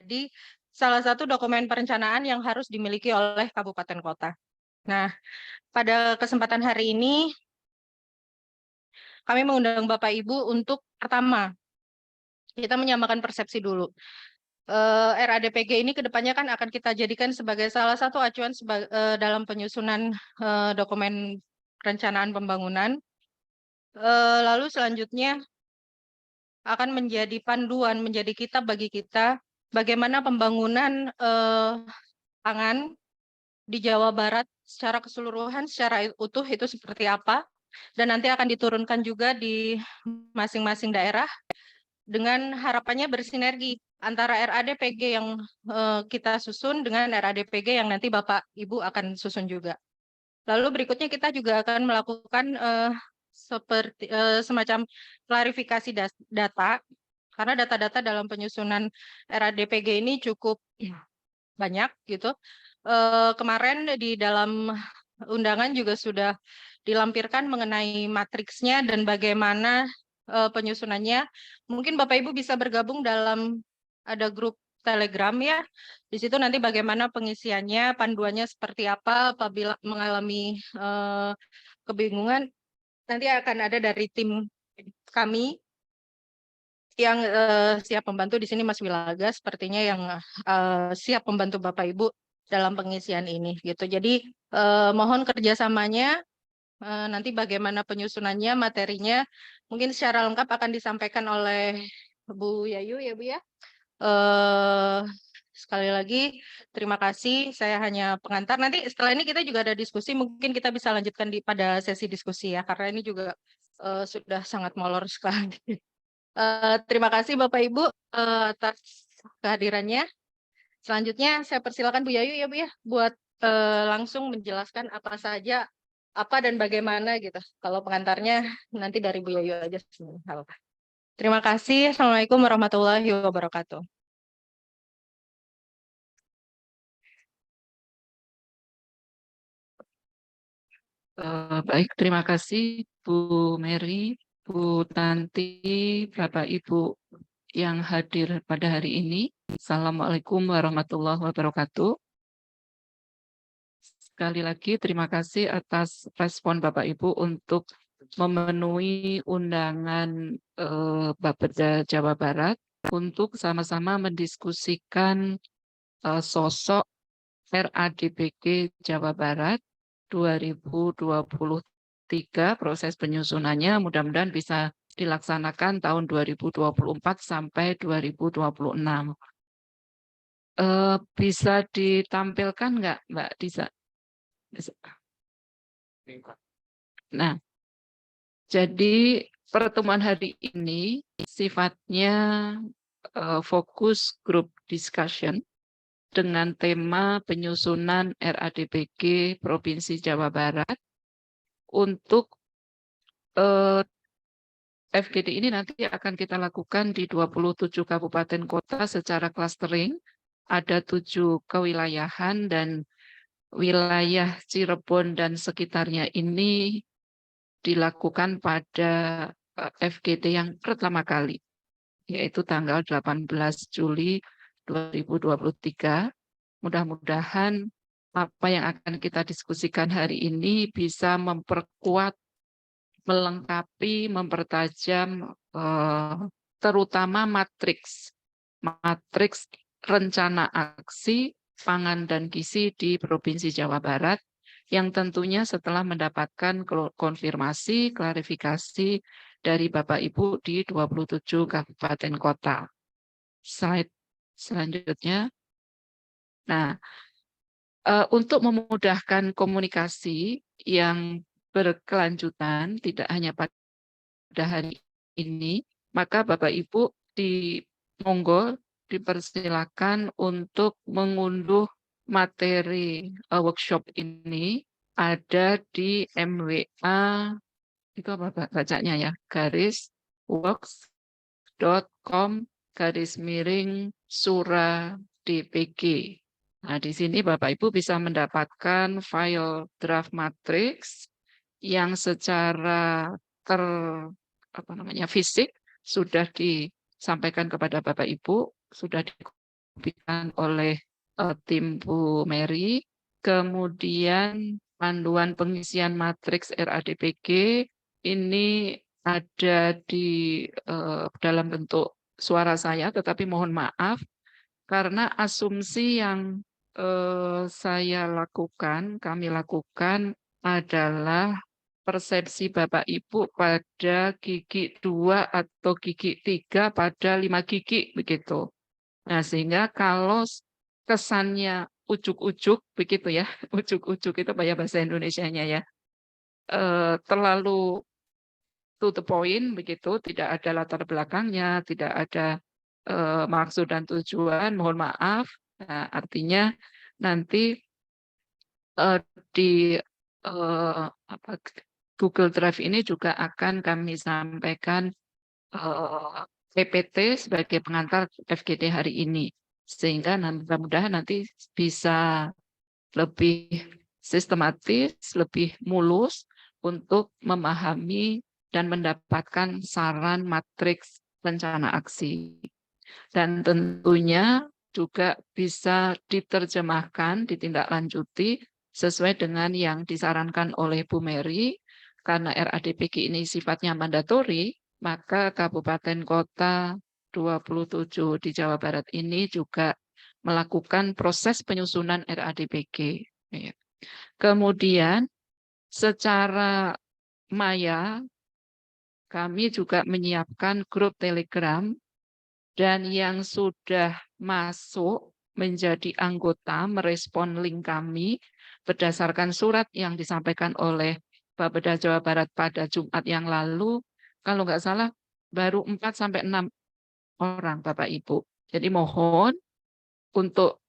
Jadi salah satu dokumen perencanaan yang harus dimiliki oleh kabupaten kota. Nah, pada kesempatan hari ini kami mengundang Bapak Ibu untuk pertama, kita menyamakan persepsi dulu. RADPG ini kedepannya kan akan kita jadikan sebagai salah satu acuan dalam penyusunan dokumen perencanaan pembangunan. Lalu selanjutnya akan menjadi panduan, menjadi kitab bagi kita bagaimana pembangunan pangan di Jawa Barat secara keseluruhan, secara utuh itu seperti apa, dan nanti akan diturunkan juga di masing-masing daerah dengan harapannya bersinergi antara RADPG yang kita susun dengan RADPG yang nanti Bapak Ibu akan susun juga. Lalu berikutnya kita juga akan melakukan semacam klarifikasi data, karena data-data dalam penyusunan RADPG ini cukup banyak gitu. Kemarin di dalam undangan juga sudah dilampirkan mengenai matriksnya dan bagaimana penyusunannya. Mungkin Bapak Ibu bisa bergabung dalam ada grup Telegram ya. Di situ nanti bagaimana pengisiannya, panduannya seperti apa apabila mengalami kebingungan. Nanti akan ada dari tim kami yang siap membantu. Di sini Mas Wilaga sepertinya yang siap membantu Bapak Ibu dalam pengisian ini gitu. Jadi mohon kerjasamanya, nanti bagaimana penyusunannya, materinya mungkin secara lengkap akan disampaikan oleh Bu Yayu ya Bu ya. Sekali lagi terima kasih, saya hanya pengantar. Nanti setelah ini kita juga ada diskusi, mungkin kita bisa lanjutkan pada sesi diskusi ya, karena ini juga sudah sangat molor sekali. Terima kasih Bapak Ibu atas kehadirannya. Selanjutnya saya persilakan Bu Yayu ya Bu ya, buat langsung menjelaskan apa saja, apa dan bagaimana gitu. Kalau pengantarnya nanti dari Bu Yayu aja. Terima kasih. Assalamualaikum warahmatullahi wabarakatuh. Baik, terima kasih Bu Mary, Bu Tanti, Bapak Ibu yang hadir pada hari ini. Assalamualaikum warahmatullahi wabarakatuh. Sekali lagi terima kasih atas respon Bapak Ibu untuk memenuhi undangan Bapeda Jawa Barat untuk sama-sama mendiskusikan sosok RADPG Jawa Barat 2023, proses penyusunannya mudah-mudahan bisa dilaksanakan tahun 2024 sampai 2026. Bisa ditampilkan nggak Mbak Disa? Nah, jadi pertemuan hari ini sifatnya fokus group discussion dengan tema penyusunan RADPG Provinsi Jawa Barat. Untuk FGD ini nanti akan kita lakukan di 27 kabupaten kota secara clustering. Ada 7 kewilayahan dan wilayah Cirebon dan sekitarnya ini dilakukan pada FGD yang pertama kali, yaitu tanggal 18 Juli 2023. Mudah-mudahan apa yang akan kita diskusikan hari ini bisa memperkuat, melengkapi, mempertajam terutama matriks rencana aksi pangan dan gizi di Provinsi Jawa Barat yang tentunya setelah mendapatkan konfirmasi, klarifikasi dari Bapak Ibu di 27 kabupaten kota. Slide selanjutnya. Nah, untuk memudahkan komunikasi yang berkelanjutan, tidak hanya pada hari ini, maka Bapak Ibu monggo dipersilakan untuk mengunduh materi workshop ini, ada di MWA, itu apa bacanya ya, /works.com/SuraDPG. Nah, di sini Bapak Ibu bisa mendapatkan file draft matrix yang secara fisik sudah disampaikan kepada Bapak Ibu, sudah diberikan oleh tim Bu Mary. Kemudian panduan pengisian matriks RADPG ini ada di dalam bentuk suara saya, tetapi mohon maaf karena asumsi yang kami lakukan adalah persepsi Bapak Ibu pada gigi 2 atau gigi 3 pada 5 gigi begitu. Nah, sehingga kalau kesannya ujuk-ujuk begitu ya, ujuk-ujuk itu bahasa Indonesianya ya, terlalu to the point begitu, tidak ada latar belakangnya, tidak ada maksud dan tujuan, mohon maaf. Nah, artinya nanti di Google Drive ini juga akan kami sampaikan PPT sebagai pengantar FGD hari ini, sehingga mudah-mudahan nanti bisa lebih sistematis, lebih mulus untuk memahami dan mendapatkan saran matriks rencana aksi. Dan tentunya juga bisa diterjemahkan, ditindaklanjuti sesuai dengan yang disarankan oleh Bu Mary, karena RADPG ini sifatnya mandatori, maka kabupaten kota 27 di Jawa Barat ini juga melakukan proses penyusunan RADPG. Kemudian secara maya kami juga menyiapkan grup Telegram, dan yang sudah masuk menjadi anggota merespon link kami berdasarkan surat yang disampaikan oleh Bapeda Jawa Barat pada Jumat yang lalu, kalau nggak salah baru 4-6 orang Bapak Ibu. Jadi mohon untuk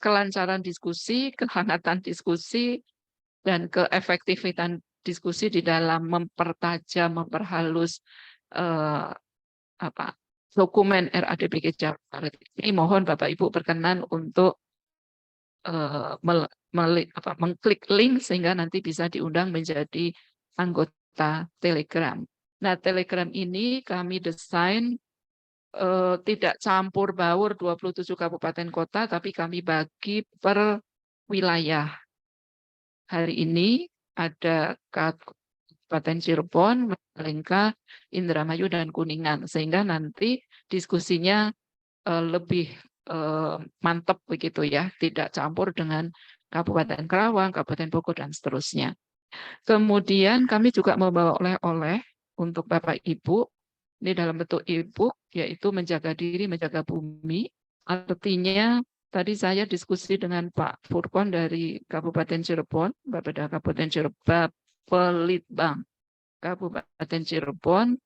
kelancaran diskusi, kehangatan diskusi, dan keefektifan diskusi di dalam mempertajam, memperhalus dokumen RADPG Jawa Barat ini, mohon Bapak Ibu berkenan untuk mengklik link sehingga nanti bisa diundang menjadi anggota Telegram. Nah, Telegram ini kami desain tidak campur baur 27 kabupaten kota, tapi kami bagi per wilayah. Hari ini ada Kabupaten Cirebon, Majalengka, Indramayu, dan Kuningan, sehingga nanti diskusinya lebih mantap begitu ya, tidak campur dengan Kabupaten Karawang, Kabupaten Bogor, dan seterusnya. Kemudian kami juga membawa oleh-oleh untuk Bapak Ibu, ini dalam bentuk e-book, yaitu menjaga diri, menjaga bumi. Artinya tadi saya diskusi dengan Pak Furkon dari Kabupaten Cirebon, Bapeda Kabupaten Cirebon, Pelitbang Kabupaten Cirebon,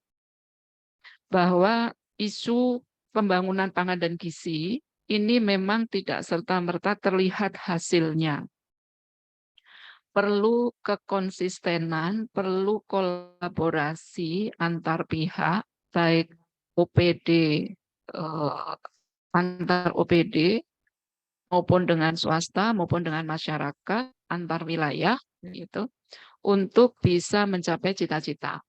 bahwa isu pembangunan pangan dan gizi ini memang tidak serta-merta terlihat hasilnya. Perlu kekonsistenan, perlu kolaborasi antar pihak, baik OPD, antar OPD, maupun dengan swasta, maupun dengan masyarakat, antar wilayah, gitu, untuk bisa mencapai cita-cita.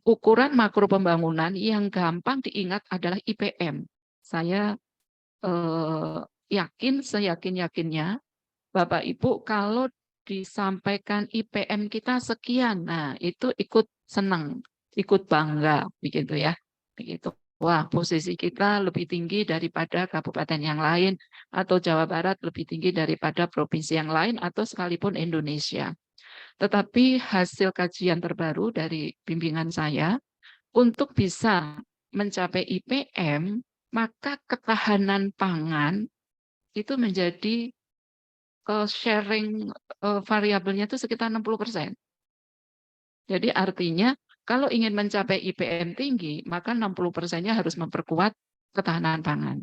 Ukuran makro pembangunan yang gampang diingat adalah IPM. Saya seyakin-yakinnya, Bapak Ibu, kalau disampaikan IPM kita sekian, nah itu ikut senang, ikut bangga, begitu ya. Begitu. Wah, posisi kita lebih tinggi daripada kabupaten yang lain, atau Jawa Barat lebih tinggi daripada provinsi yang lain, atau sekalipun Indonesia. Tetapi hasil kajian terbaru dari bimbingan saya, untuk bisa mencapai IPM, maka ketahanan pangan itu menjadi sharing variabelnya itu sekitar 60%. Jadi artinya kalau ingin mencapai IPM tinggi, maka 60%-nya harus memperkuat ketahanan pangan.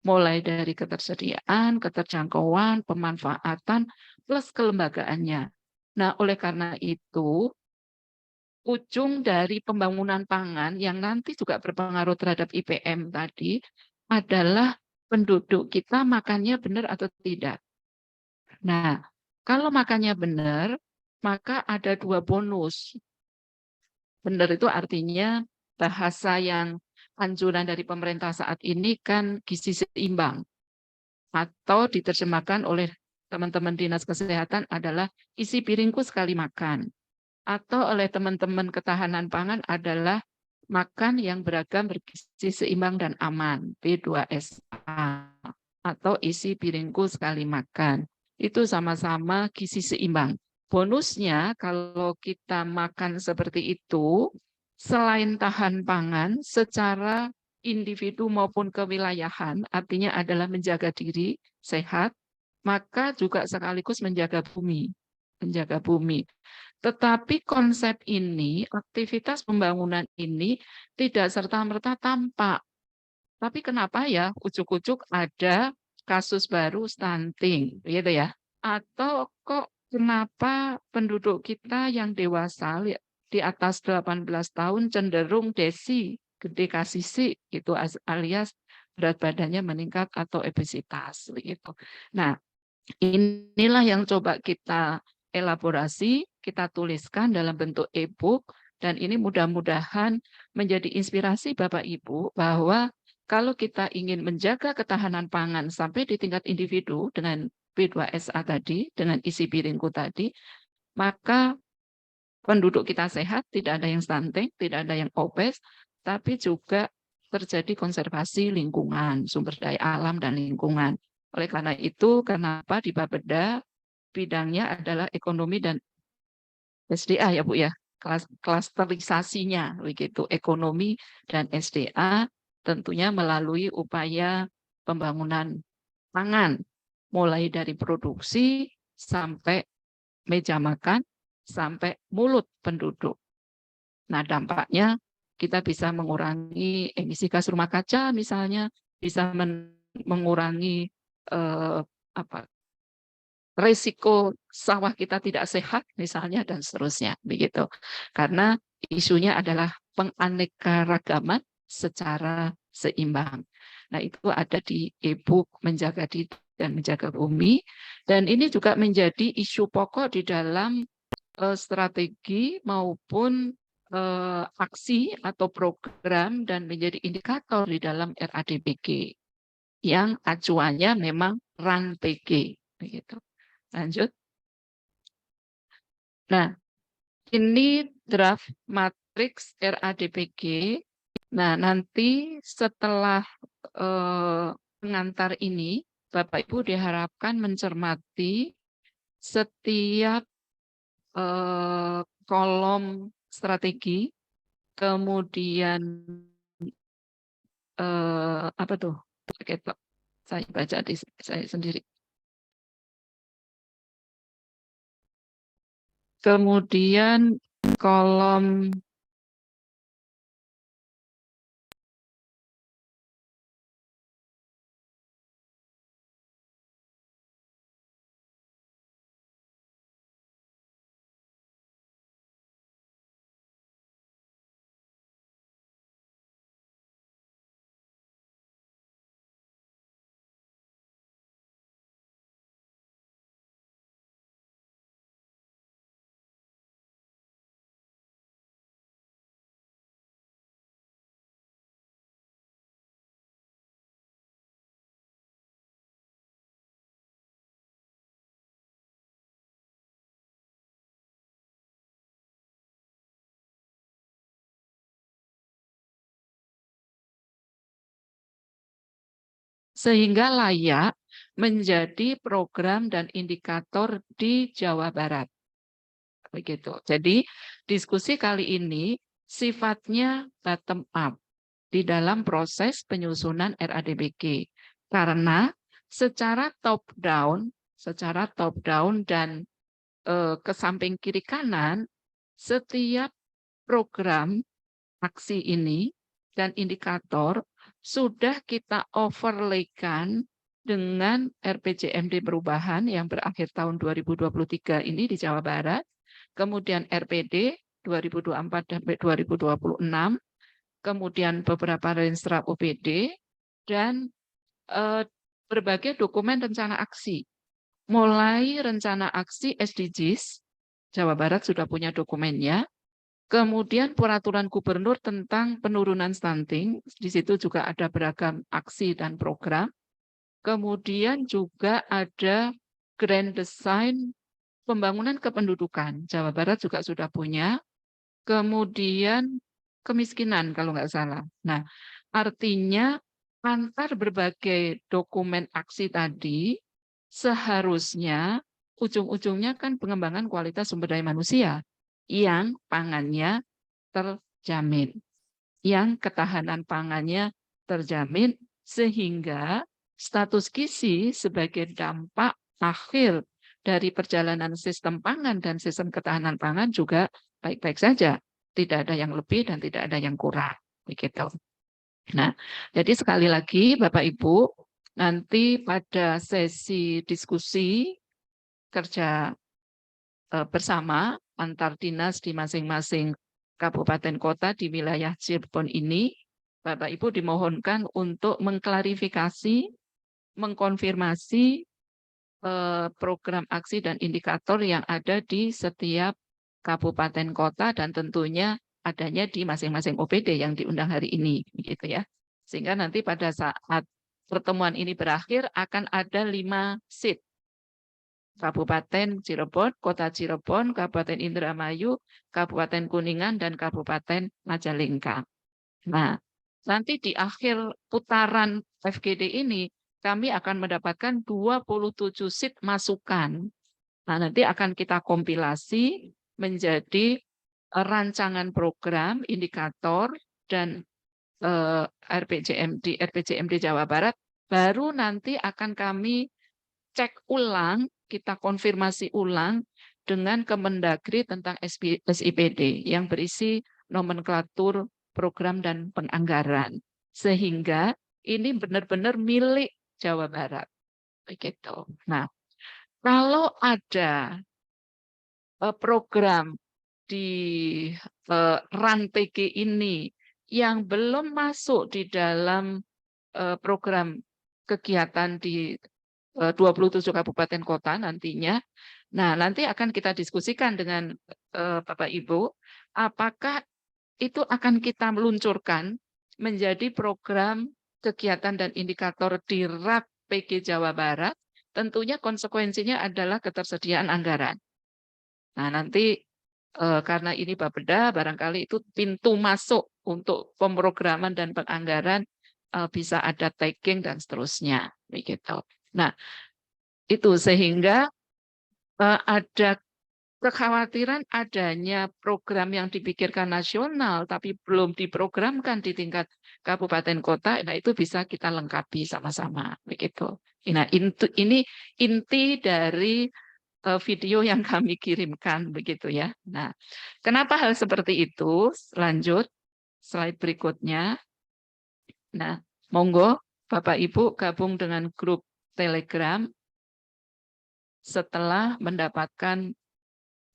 Mulai dari ketersediaan, keterjangkauan, pemanfaatan, plus kelembagaannya. Nah, oleh karena itu, ujung dari pembangunan pangan yang nanti juga berpengaruh terhadap IPM tadi adalah penduduk kita makannya benar atau tidak. Nah, kalau makannya benar, maka ada 2 bonus. Benar itu artinya bahasa yang anjuran dari pemerintah saat ini kan gizi seimbang. atau diterjemahkan oleh teman-teman dinas kesehatan adalah isi piringku sekali makan, atau oleh teman-teman ketahanan pangan adalah makan yang beragam, bergizi seimbang dan aman, B2SA, atau isi piringku sekali makan. Itu sama-sama gizi seimbang. Bonusnya kalau kita makan seperti itu, selain tahan pangan, secara individu maupun kewilayahan, artinya adalah menjaga diri sehat, maka juga sekaligus menjaga bumi. Menjaga bumi. Tetapi konsep ini, aktivitas pembangunan ini tidak serta-merta tampak. Tapi kenapa ya ujuk-ujuk ada kasus baru stunting, gitu ya? Atau kok kenapa penduduk kita yang dewasa di atas 18 tahun cenderung DESI, gede kasisi gitu alias berat badannya meningkat atau obesitas begitu. Nah, inilah yang coba kita elaborasi, kita tuliskan dalam bentuk e-book dan ini mudah-mudahan menjadi inspirasi Bapak Ibu bahwa kalau kita ingin menjaga ketahanan pangan sampai di tingkat individu dengan B2SA tadi, dengan isi piringku tadi, maka penduduk kita sehat, tidak ada yang stunting, tidak ada yang obes, tapi juga terjadi konservasi lingkungan, sumber daya alam dan lingkungan. Oleh karena itu, kenapa di Bapeda bidangnya adalah ekonomi dan SDA ya Bu ya, klasterisasinya begitu, ekonomi dan SDA tentunya melalui upaya pembangunan pangan, mulai dari produksi sampai meja makan, sampai mulut penduduk. Nah, dampaknya kita bisa mengurangi emisi gas rumah kaca misalnya, bisa mengurangi resiko sawah kita tidak sehat misalnya dan seterusnya begitu. Karena isunya adalah penganekaragaman secara seimbang. Nah, itu ada di e-book Menjaga Diri dan Menjaga Bumi dan ini juga menjadi isu pokok di dalam strategi maupun aksi atau program dan menjadi indikator di dalam RADPG yang acuannya memang RAN-PG begitu. Lanjut. Nah, ini draft matriks RADPG. Nah, nanti setelah pengantar ini, Bapak Ibu diharapkan mencermati setiap kolom strategi, kemudian apa tuh? Saya baca di saya sendiri. Kemudian kolom sehingga layak menjadi program dan indikator di Jawa Barat. Begitu. Jadi diskusi kali ini sifatnya bottom up di dalam proses penyusunan RADPG karena secara top down dan ke samping kiri kanan setiap program aksi ini dan indikator sudah kita overlaykan dengan RPJMD perubahan yang berakhir tahun 2023 ini di Jawa Barat, kemudian RPD 2024 sampai 2026, kemudian beberapa renstra OPD, dan berbagai dokumen rencana aksi. Mulai rencana aksi SDGs, Jawa Barat sudah punya dokumennya, kemudian peraturan gubernur tentang penurunan stunting, di situ juga ada beragam aksi dan program. Kemudian juga ada Grand Design Pembangunan Kependudukan. Jawa Barat juga sudah punya. Kemudian kemiskinan kalau nggak salah. Nah, artinya antar berbagai dokumen aksi tadi seharusnya ujung-ujungnya kan pengembangan kualitas sumber daya manusia yang pangannya terjamin, yang ketahanan pangannya terjamin, sehingga status gizi sebagai dampak akhir dari perjalanan sistem pangan dan sistem ketahanan pangan juga baik-baik saja. Tidak ada yang lebih dan tidak ada yang kurang. Begitu. Nah, jadi sekali lagi Bapak Ibu, nanti pada sesi diskusi kerja bersama antar dinas di masing-masing kabupaten kota di wilayah Cirebon ini, Bapak Ibu dimohonkan untuk mengklarifikasi, mengkonfirmasi program aksi dan indikator yang ada di setiap kabupaten kota dan tentunya adanya di masing-masing OPD yang diundang hari ini, begitu ya. Sehingga nanti pada saat pertemuan ini berakhir akan ada 5 seat. Kabupaten Cirebon, Kota Cirebon, Kabupaten Indramayu, Kabupaten Kuningan, dan Kabupaten Majalengka. Nah, nanti di akhir putaran FGD ini, kami akan mendapatkan 27 seat masukan. Nah, nanti akan kita kompilasi menjadi rancangan program, indikator, dan RPJMD Jawa Barat, baru nanti akan kami cek ulang, kita konfirmasi ulang dengan Kemendagri tentang SIPD yang berisi nomenklatur program dan penganggaran. Sehingga ini benar-benar milik Jawa Barat. Begitu. Nah, kalau ada program di RAN PG ini yang belum masuk di dalam program kegiatan di 27 kabupaten kota nantinya. Nah, nanti akan kita diskusikan dengan Bapak Ibu, apakah itu akan kita meluncurkan menjadi program kegiatan dan indikator di RAP PG Jawa Barat, tentunya konsekuensinya adalah ketersediaan anggaran. Nah, nanti karena ini Bapeda, barangkali itu pintu masuk untuk pemrograman dan penganggaran bisa ada tagging dan seterusnya. Begitu. Nah, itu sehingga ada kekhawatiran adanya program yang dipikirkan nasional tapi belum diprogramkan di tingkat kabupaten kota, nah itu bisa kita lengkapi sama-sama begitu. Nah, ini inti dari video yang kami kirimkan begitu ya. Nah, kenapa hal seperti itu? Lanjut slide berikutnya. Nah, monggo Bapak Ibu gabung dengan grup Telegram setelah mendapatkan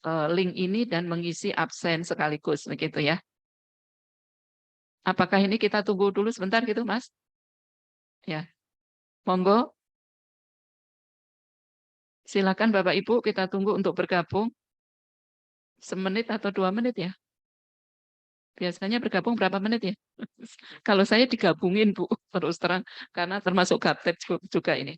link ini dan mengisi absen sekaligus begitu ya. Apakah ini kita tunggu dulu sebentar gitu, Mas? Ya. Monggo. Silakan Bapak Ibu kita tunggu untuk bergabung. Semenit atau 2 menit ya. Biasanya bergabung berapa menit ya? Kalau saya digabungin, Bu, terus terang karena termasuk gaptek juga ini.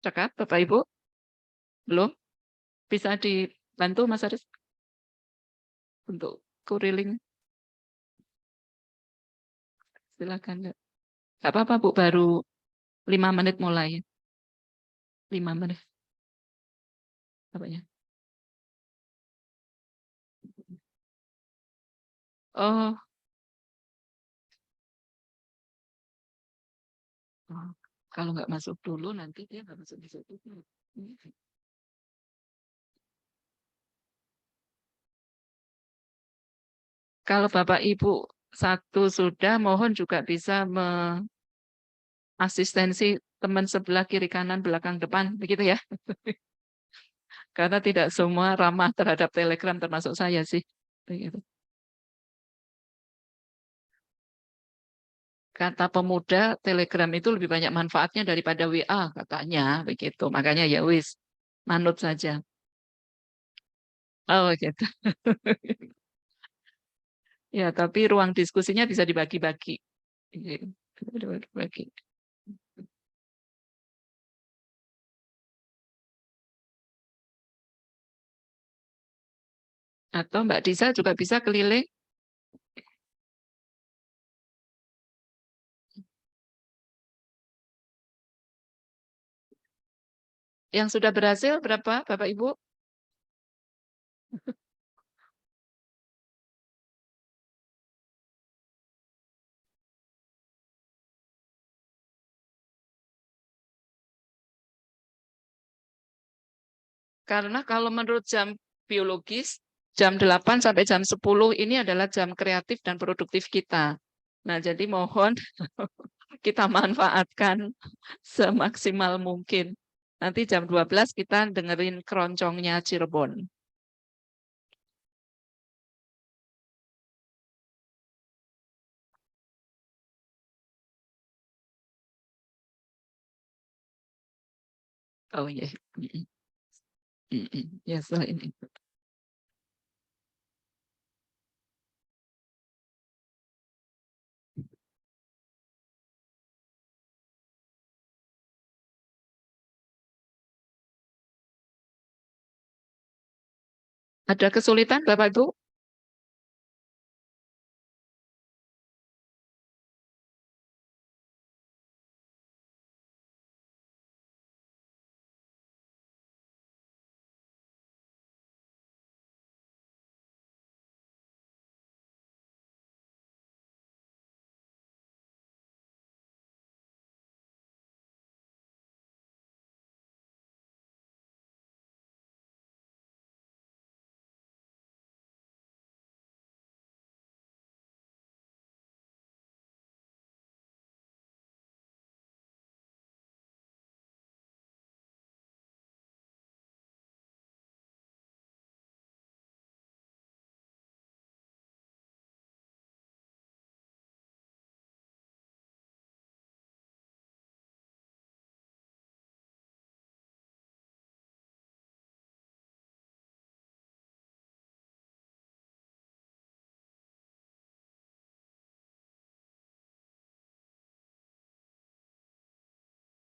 Cekap, Bapak Ibu? Belum? Bisa dibantu Mas Aris untuk kuriling? Silakan. Nggak apa-apa, Bu, baru 5 menit mulai. 5 menit. Apanya? Oh, kalau nggak masuk dulu nanti dia nggak masuk di situ. Kalau Bapak Ibu satu sudah, mohon juga bisa asistensi teman sebelah kiri kanan belakang depan, begitu ya. Karena tidak semua ramah terhadap Telegram termasuk saya sih. Begitu. kata pemuda Telegram itu lebih banyak manfaatnya daripada WA katanya begitu. Makanya ya wis manut saja. Oh gitu. Ya, tapi ruang diskusinya bisa dibagi-bagi. Iya, dibagi-bagi. Atau Mbak Disa juga bisa keliling. Yang sudah berhasil berapa, Bapak Ibu? Karena kalau menurut jam biologis, jam 8 sampai jam 10 ini adalah jam kreatif dan produktif kita. Nah, jadi mohon kita manfaatkan semaksimal mungkin. Nanti jam 12 kita dengerin keroncongnya Cirebon. Oh iya. Ya, setelah ini. Ada kesulitan, Bapak Ibu?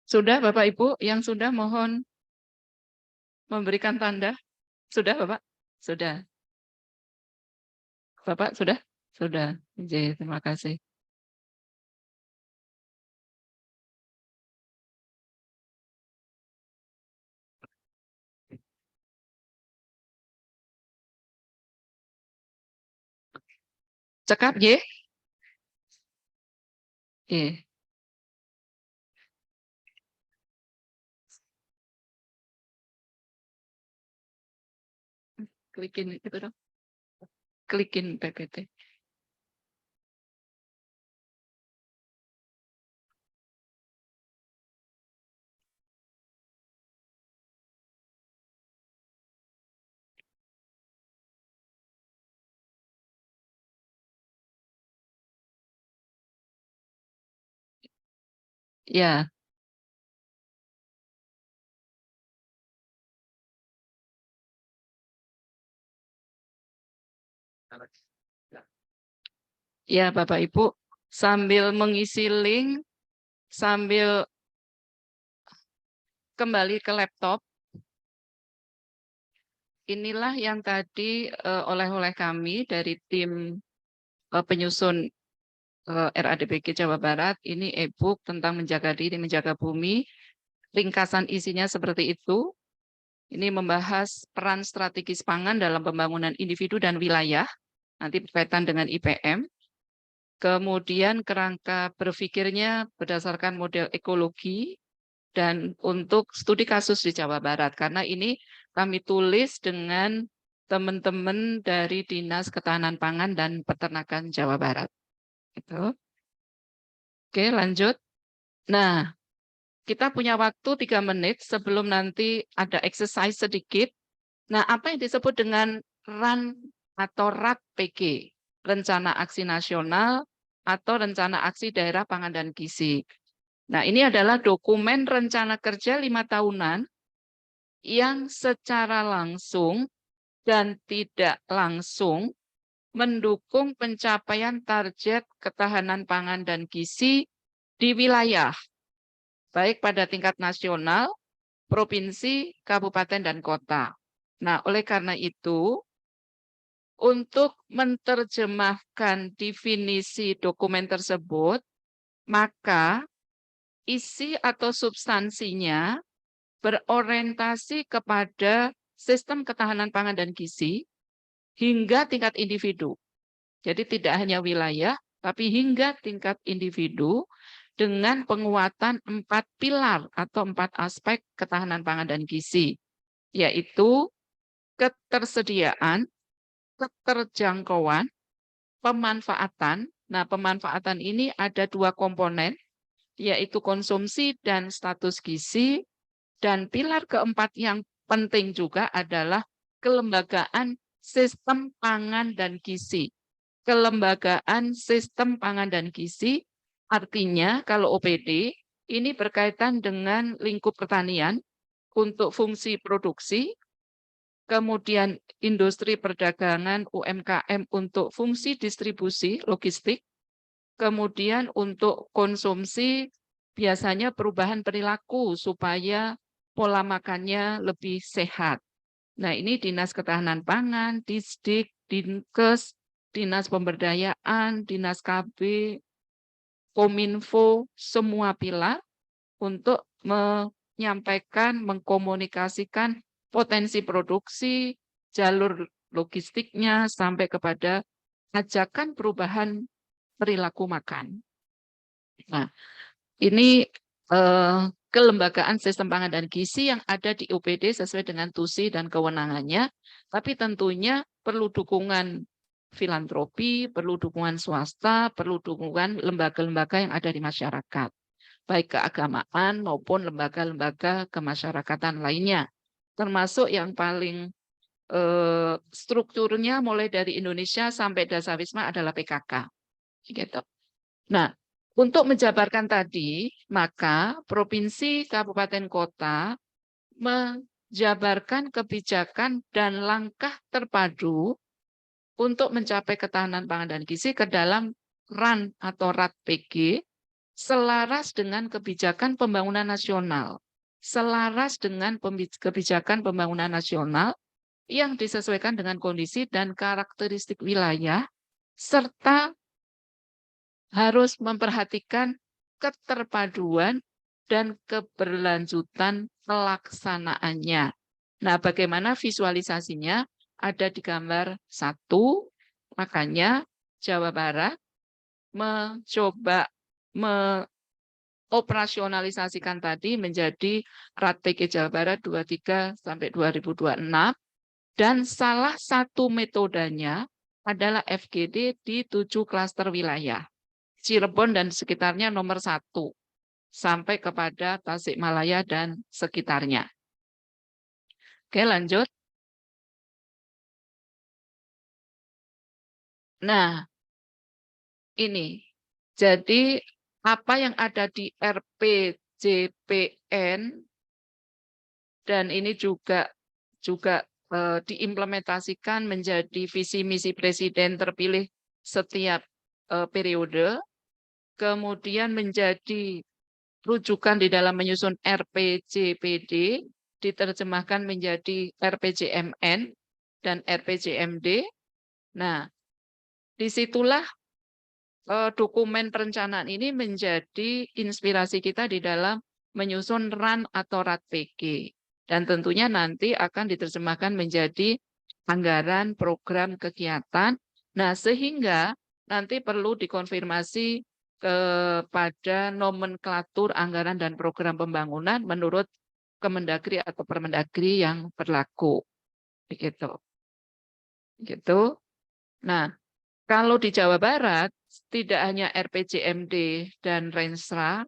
Sudah, Bapak Ibu, yang sudah mohon memberikan tanda. Sudah, Bapak? Sudah. Bapak sudah? Sudah. Oke, terima kasih. Cekap, ye? Ye. Klikin itu dong. Klikin PPT. Ya, ya Bapak Ibu, sambil mengisi link, sambil kembali ke laptop, inilah yang tadi oleh-oleh kami dari tim penyusun RADPG Jawa Barat, ini e-book tentang menjaga diri, menjaga bumi. Ringkasan isinya seperti itu. Ini membahas peran strategis pangan dalam pembangunan individu dan wilayah, nanti berkaitan dengan IPM. Kemudian kerangka berpikirnya berdasarkan model ekologi, dan untuk studi kasus di Jawa Barat. Karena ini kami tulis dengan teman-teman dari Dinas Ketahanan Pangan dan Peternakan Jawa Barat. Gitu. Oke, lanjut. Nah, kita punya waktu 3 menit sebelum nanti ada exercise sedikit. Nah, apa yang disebut dengan RAN atau RAP-PG? Rencana Aksi Nasional atau rencana aksi daerah pangan dan gizi. Nah, ini adalah dokumen rencana kerja 5 tahunan yang secara langsung dan tidak langsung mendukung pencapaian target ketahanan pangan dan gizi di wilayah, baik pada tingkat nasional, provinsi, kabupaten, dan kota. Nah, oleh karena itu, untuk menerjemahkan definisi dokumen tersebut, maka isi atau substansinya berorientasi kepada sistem ketahanan pangan dan gizi hingga tingkat individu. Jadi tidak hanya wilayah, tapi hingga tingkat individu dengan penguatan 4 pilar atau 4 aspek ketahanan pangan dan gizi, yaitu ketersediaan, keterjangkauan, pemanfaatan. Nah, pemanfaatan ini ada 2 komponen, yaitu konsumsi dan status gizi, dan pilar keempat yang penting juga adalah kelembagaan sistem pangan dan gizi. Kelembagaan sistem pangan dan gizi artinya kalau OPD ini berkaitan dengan lingkup pertanian untuk fungsi produksi, kemudian industri perdagangan UMKM untuk fungsi distribusi logistik, kemudian untuk konsumsi biasanya perubahan perilaku supaya pola makannya lebih sehat. Nah, ini Dinas Ketahanan Pangan, Disdik, Dinkes, Dinas Pemberdayaan, Dinas KB, Kominfo, semua pilar untuk menyampaikan, mengkomunikasikan potensi produksi, jalur logistiknya, sampai kepada ajakan perubahan perilaku makan. Nah, ini kelembagaan sistem pangan dan gizi yang ada di UPD sesuai dengan tusi dan kewenangannya, tapi tentunya perlu dukungan filantropi, perlu dukungan swasta, perlu dukungan lembaga-lembaga yang ada di masyarakat, baik keagamaan maupun lembaga-lembaga kemasyarakatan lainnya, termasuk yang paling strukturnya mulai dari Indonesia sampai Dasawisma adalah PKK. Gitu. Nah, untuk menjabarkan tadi, maka provinsi, kabupaten, kota menjabarkan kebijakan dan langkah terpadu untuk mencapai ketahanan pangan dan gizi ke dalam RAN atau RAT-PG selaras dengan kebijakan pembangunan nasional. Selaras dengan kebijakan pembangunan nasional yang disesuaikan dengan kondisi dan karakteristik wilayah, serta harus memperhatikan keterpaduan dan keberlanjutan pelaksanaannya. Nah, bagaimana visualisasinya? Ada di gambar 1, makanya Jawa Barat mencoba operasionalisasikan tadi menjadi RAT-PG Jawa Barat 23 sampai 2026, dan salah satu metodenya adalah FGD di 7 klaster wilayah. Cirebon dan sekitarnya nomor 1 sampai kepada Tasikmalaya dan sekitarnya. Oke, lanjut. Nah, ini. Jadi apa yang ada di RPJPN dan ini juga diimplementasikan menjadi visi misi presiden terpilih setiap periode, kemudian menjadi rujukan di dalam menyusun RPJPD, diterjemahkan menjadi RPJMN dan RPJMD. Nah, disitulah dokumen perencanaan ini menjadi inspirasi kita di dalam menyusun RAN atau RAT-PG. Dan tentunya nanti akan diterjemahkan menjadi anggaran program kegiatan. Nah, sehingga nanti perlu dikonfirmasi kepada nomenklatur anggaran dan program pembangunan menurut Kemendagri atau Permendagri yang berlaku. Begitu. Gitu. Nah, kalau di Jawa Barat tidak hanya RPJMD dan Renstra,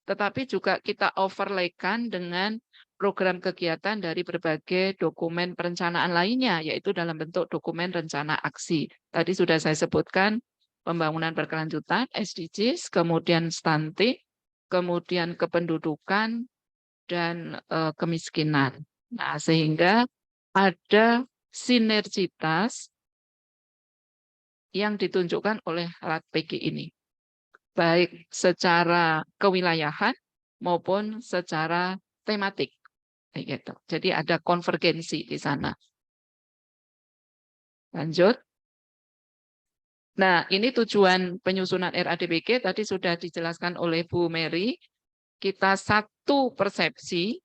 tetapi juga kita overlaykan dengan program kegiatan dari berbagai dokumen perencanaan lainnya, yaitu dalam bentuk dokumen rencana aksi. Tadi sudah saya sebutkan pembangunan berkelanjutan, SDGs, kemudian stunting, kemudian kependudukan, dan kemiskinan. Nah, sehingga ada sinergitas yang ditunjukkan oleh RAT-PG ini, baik secara kewilayahan maupun secara tematik. Gitu. Jadi ada konvergensi di sana. Lanjut. Nah, ini tujuan penyusunan RADPG tadi sudah dijelaskan oleh Bu Mary. Kita satu persepsi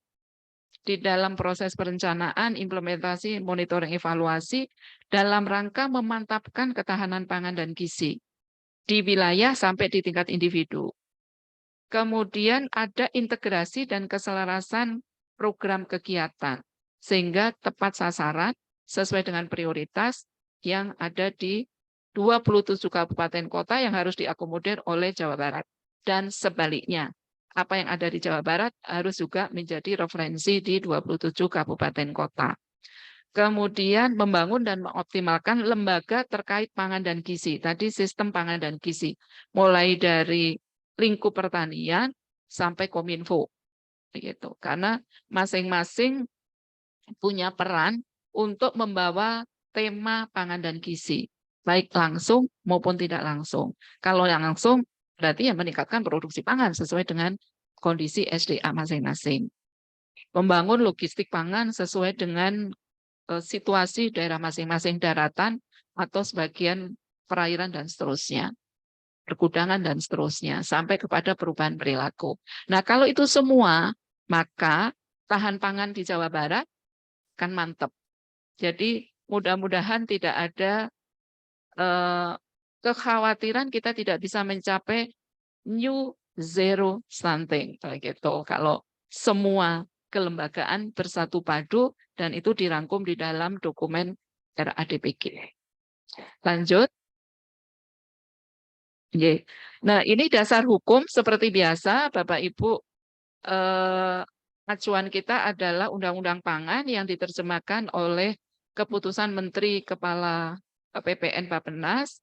di dalam proses perencanaan, implementasi, monitoring, evaluasi dalam rangka memantapkan ketahanan pangan dan gizi di wilayah sampai di tingkat individu. Kemudian ada integrasi dan keselarasan program kegiatan sehingga tepat sasaran sesuai dengan prioritas yang ada di 27 kabupaten kota yang harus diakomodir oleh Jawa Barat. Dan sebaliknya, apa yang ada di Jawa Barat harus juga menjadi referensi di 27 kabupaten kota. Kemudian membangun dan mengoptimalkan lembaga terkait pangan dan gizi. Tadi sistem pangan dan gizi, mulai dari lingkup pertanian sampai Kominfo. Begitu. Karena masing-masing punya peran untuk membawa tema pangan dan gizi, baik langsung maupun tidak langsung. Kalau yang langsung berarti yang meningkatkan produksi pangan sesuai dengan kondisi SDA masing-masing. Membangun logistik pangan sesuai dengan situasi daerah masing-masing, daratan atau sebagian perairan dan seterusnya, pergudangan dan seterusnya, sampai kepada perubahan perilaku. Nah, kalau itu semua, maka tahan pangan di Jawa Barat kan mantap. Jadi mudah-mudahan tidak ada kekhawatiran kita tidak bisa mencapai new zero stunting gitu. Kalau semua kelembagaan bersatu padu dan itu dirangkum di dalam dokumen RADPG. Lanjut. Nah, ini dasar hukum seperti biasa, Bapak Ibu. Acuan kita adalah Undang-Undang Pangan yang diterjemahkan oleh Keputusan Menteri Kepala PPN Bappenas,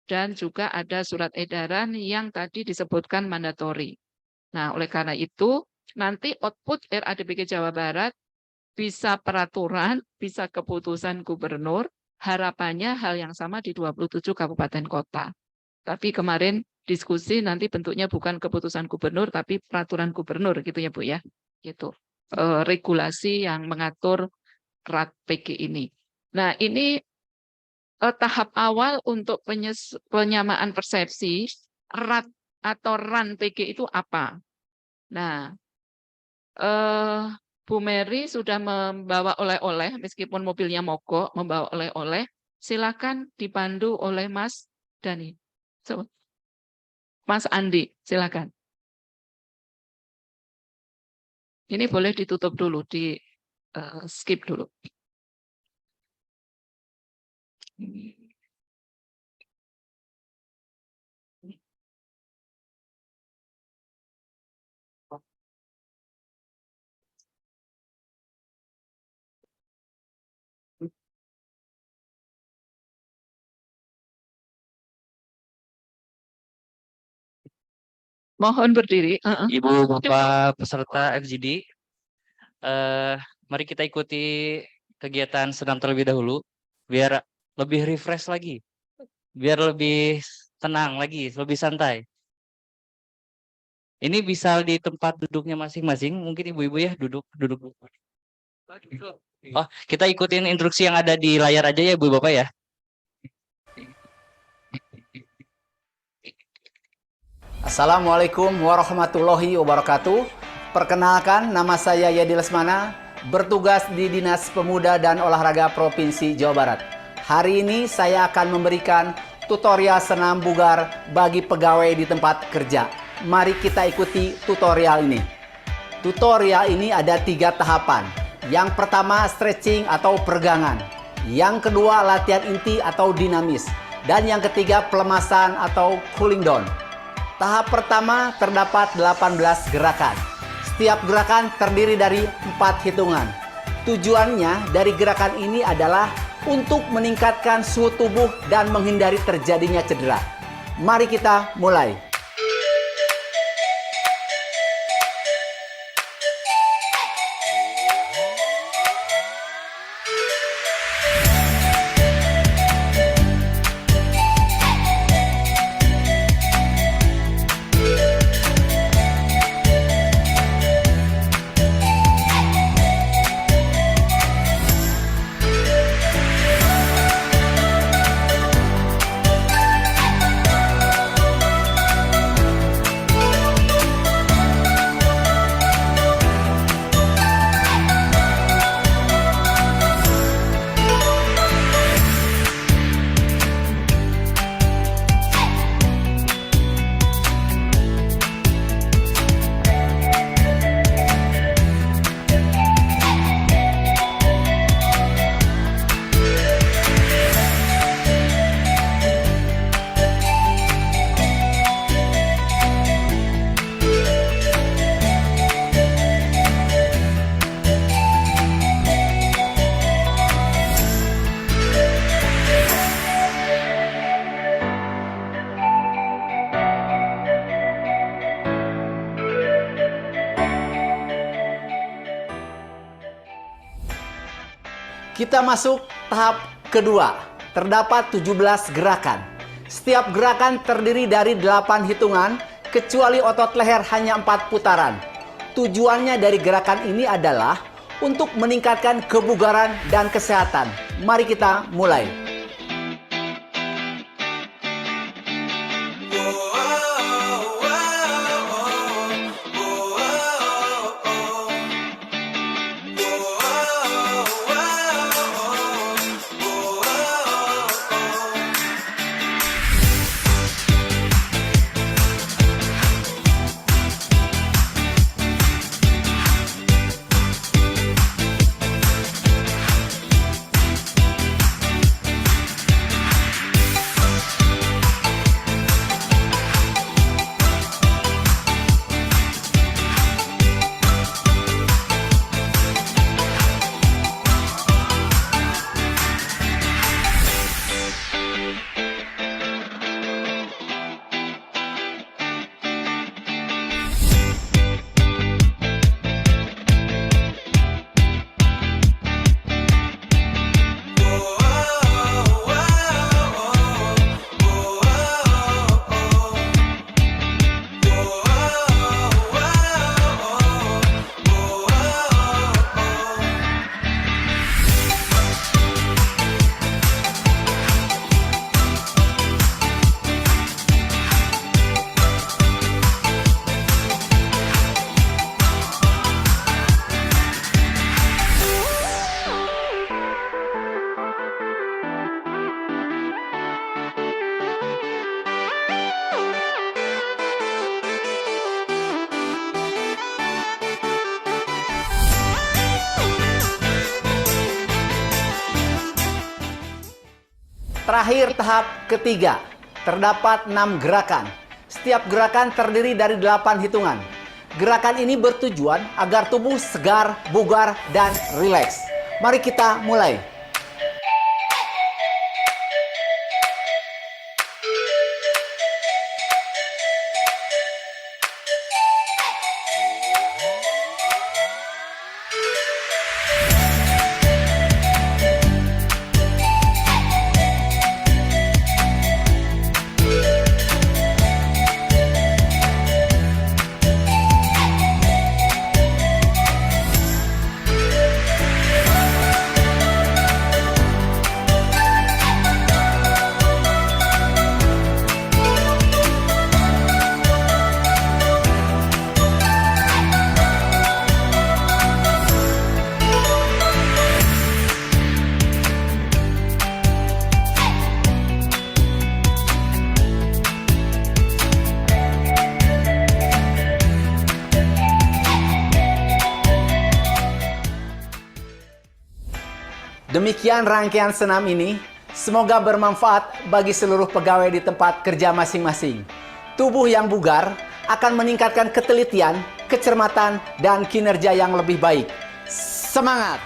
dan juga ada surat edaran yang tadi disebutkan mandatori. Nah, oleh karena itu, nanti output RADPG Jawa Barat bisa peraturan, bisa keputusan gubernur, harapannya hal yang sama di 27 kabupaten kota. Tapi kemarin diskusi nanti bentuknya bukan keputusan gubernur, tapi peraturan gubernur gitu ya Bu ya. Gitu. Regulasi yang mengatur RAD-PG ini. Nah, ini tahap awal untuk penyamaan persepsi RAD atau RAN-PG itu apa? Nah, Bu Mary sudah membawa oleh-oleh, meskipun mobilnya mogok, membawa oleh-oleh. Silakan dipandu oleh Mas Dani. So, Mas Andi, silakan. Ini boleh ditutup dulu, di skip dulu. Mohon berdiri. Ibu, Bapak peserta FGD, mari kita ikuti kegiatan senam terlebih dahulu, biar lebih refresh lagi, biar lebih tenang lagi, lebih santai. Ini bisa di tempat duduknya masing-masing, mungkin ibu-ibu ya duduk. Oh, kita ikutin instruksi yang ada di layar aja ya, Bu Bapak ya. Assalamualaikum warahmatullahi wabarakatuh. Perkenalkan, nama saya Yadi Lesmana, bertugas di Dinas Pemuda dan Olahraga Provinsi Jawa Barat. Hari ini saya akan memberikan tutorial senam bugar bagi pegawai di tempat kerja. Mari kita ikuti tutorial ini. Tutorial ini ada 3 tahapan. Yang pertama stretching atau peregangan. Yang kedua latihan inti atau dinamis. Dan yang ketiga pelemasan atau cooling down. Tahap pertama terdapat 18 gerakan. Setiap gerakan terdiri dari 4 hitungan. Tujuannya dari gerakan ini adalah untuk meningkatkan suhu tubuh dan menghindari terjadinya cedera. Mari kita mulai. Kita masuk tahap kedua. Terdapat 17 gerakan. Setiap gerakan terdiri dari 8 hitungan, kecuali otot leher hanya 4 putaran. Tujuannya dari gerakan ini adalah untuk meningkatkan kebugaran dan kesehatan. Mari kita mulai. Terakhir tahap ketiga, terdapat 6 gerakan. Setiap gerakan terdiri dari 8 hitungan. Gerakan ini bertujuan agar tubuh segar, bugar, dan rileks. Mari kita mulai. Demikian rangkaian senam ini, semoga bermanfaat bagi seluruh pegawai di tempat kerja masing-masing. Tubuh yang bugar akan meningkatkan ketelitian, kecermatan, dan kinerja yang lebih baik. Semangat!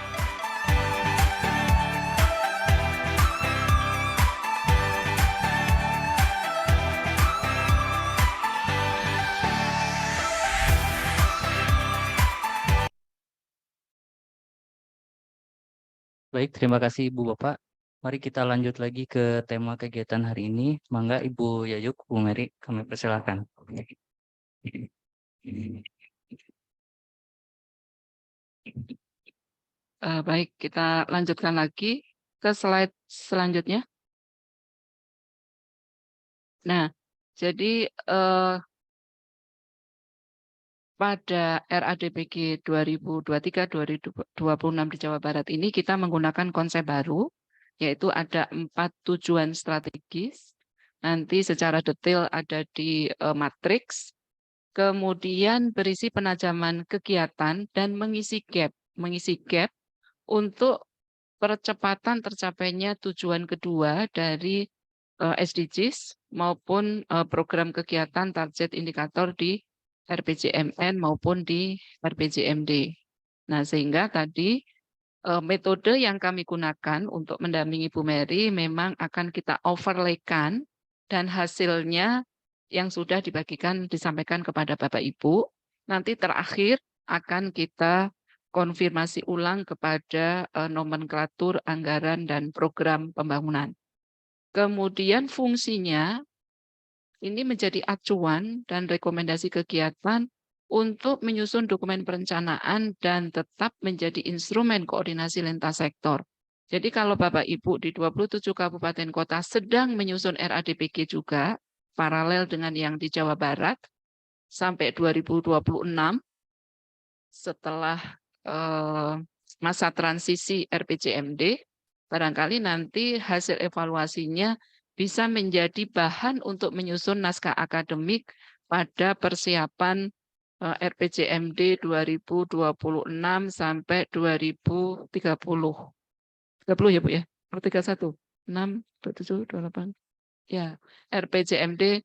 Baik, terima kasih Ibu Bapak. Mari kita lanjut lagi ke tema kegiatan hari ini. Mangga Ibu Yayuk, Bu Mary, kami persilakan. Baik, kita lanjutkan lagi ke slide selanjutnya. Nah, jadi pada RADPG 2023-2026 di Jawa Barat ini kita menggunakan konsep baru, yaitu ada 4 tujuan strategis. Nanti secara detail ada di matriks. Kemudian berisi penajaman kegiatan dan mengisi gap untuk percepatan tercapainya tujuan kedua dari SDGs maupun program kegiatan target indikator di RPJMN maupun di RPJMD. Nah, sehingga tadi metode yang kami gunakan untuk mendampingi Bu Mary memang akan kita overlaykan dan hasilnya yang sudah disampaikan kepada Bapak Ibu. Nanti terakhir akan kita konfirmasi ulang kepada nomenklatur anggaran dan program pembangunan. Kemudian fungsinya ini menjadi acuan dan rekomendasi kegiatan untuk menyusun dokumen perencanaan dan tetap menjadi instrumen koordinasi lintas sektor. Jadi kalau Bapak Ibu di 27 kabupaten kota sedang menyusun RADPG juga, paralel dengan yang di Jawa Barat, sampai 2026, setelah masa transisi RPJMD, barangkali nanti hasil evaluasinya bisa menjadi bahan untuk menyusun naskah akademik pada persiapan RPJMD 2026 sampai 2030. 30 ya Bu ya? 31, 6, 27, 28. Ya, RPJMD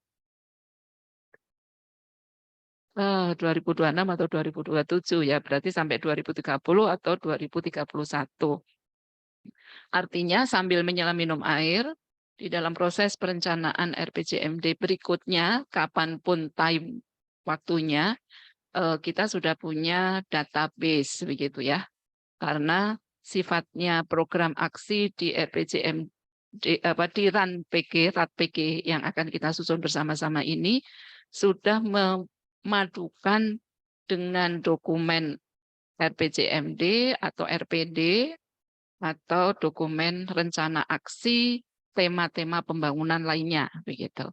2026 atau 2027 ya, berarti sampai 2030 atau 2031. Artinya sambil menyelam minum air, di dalam proses perencanaan RPJMD berikutnya, kapanpun time waktunya, kita sudah punya database begitu ya. Karena sifatnya program aksi di RPJMD, di RADPG yang akan kita susun bersama-sama ini sudah memadukan dengan dokumen RPJMD atau RPD atau dokumen rencana aksi tema-tema pembangunan lainnya begitu.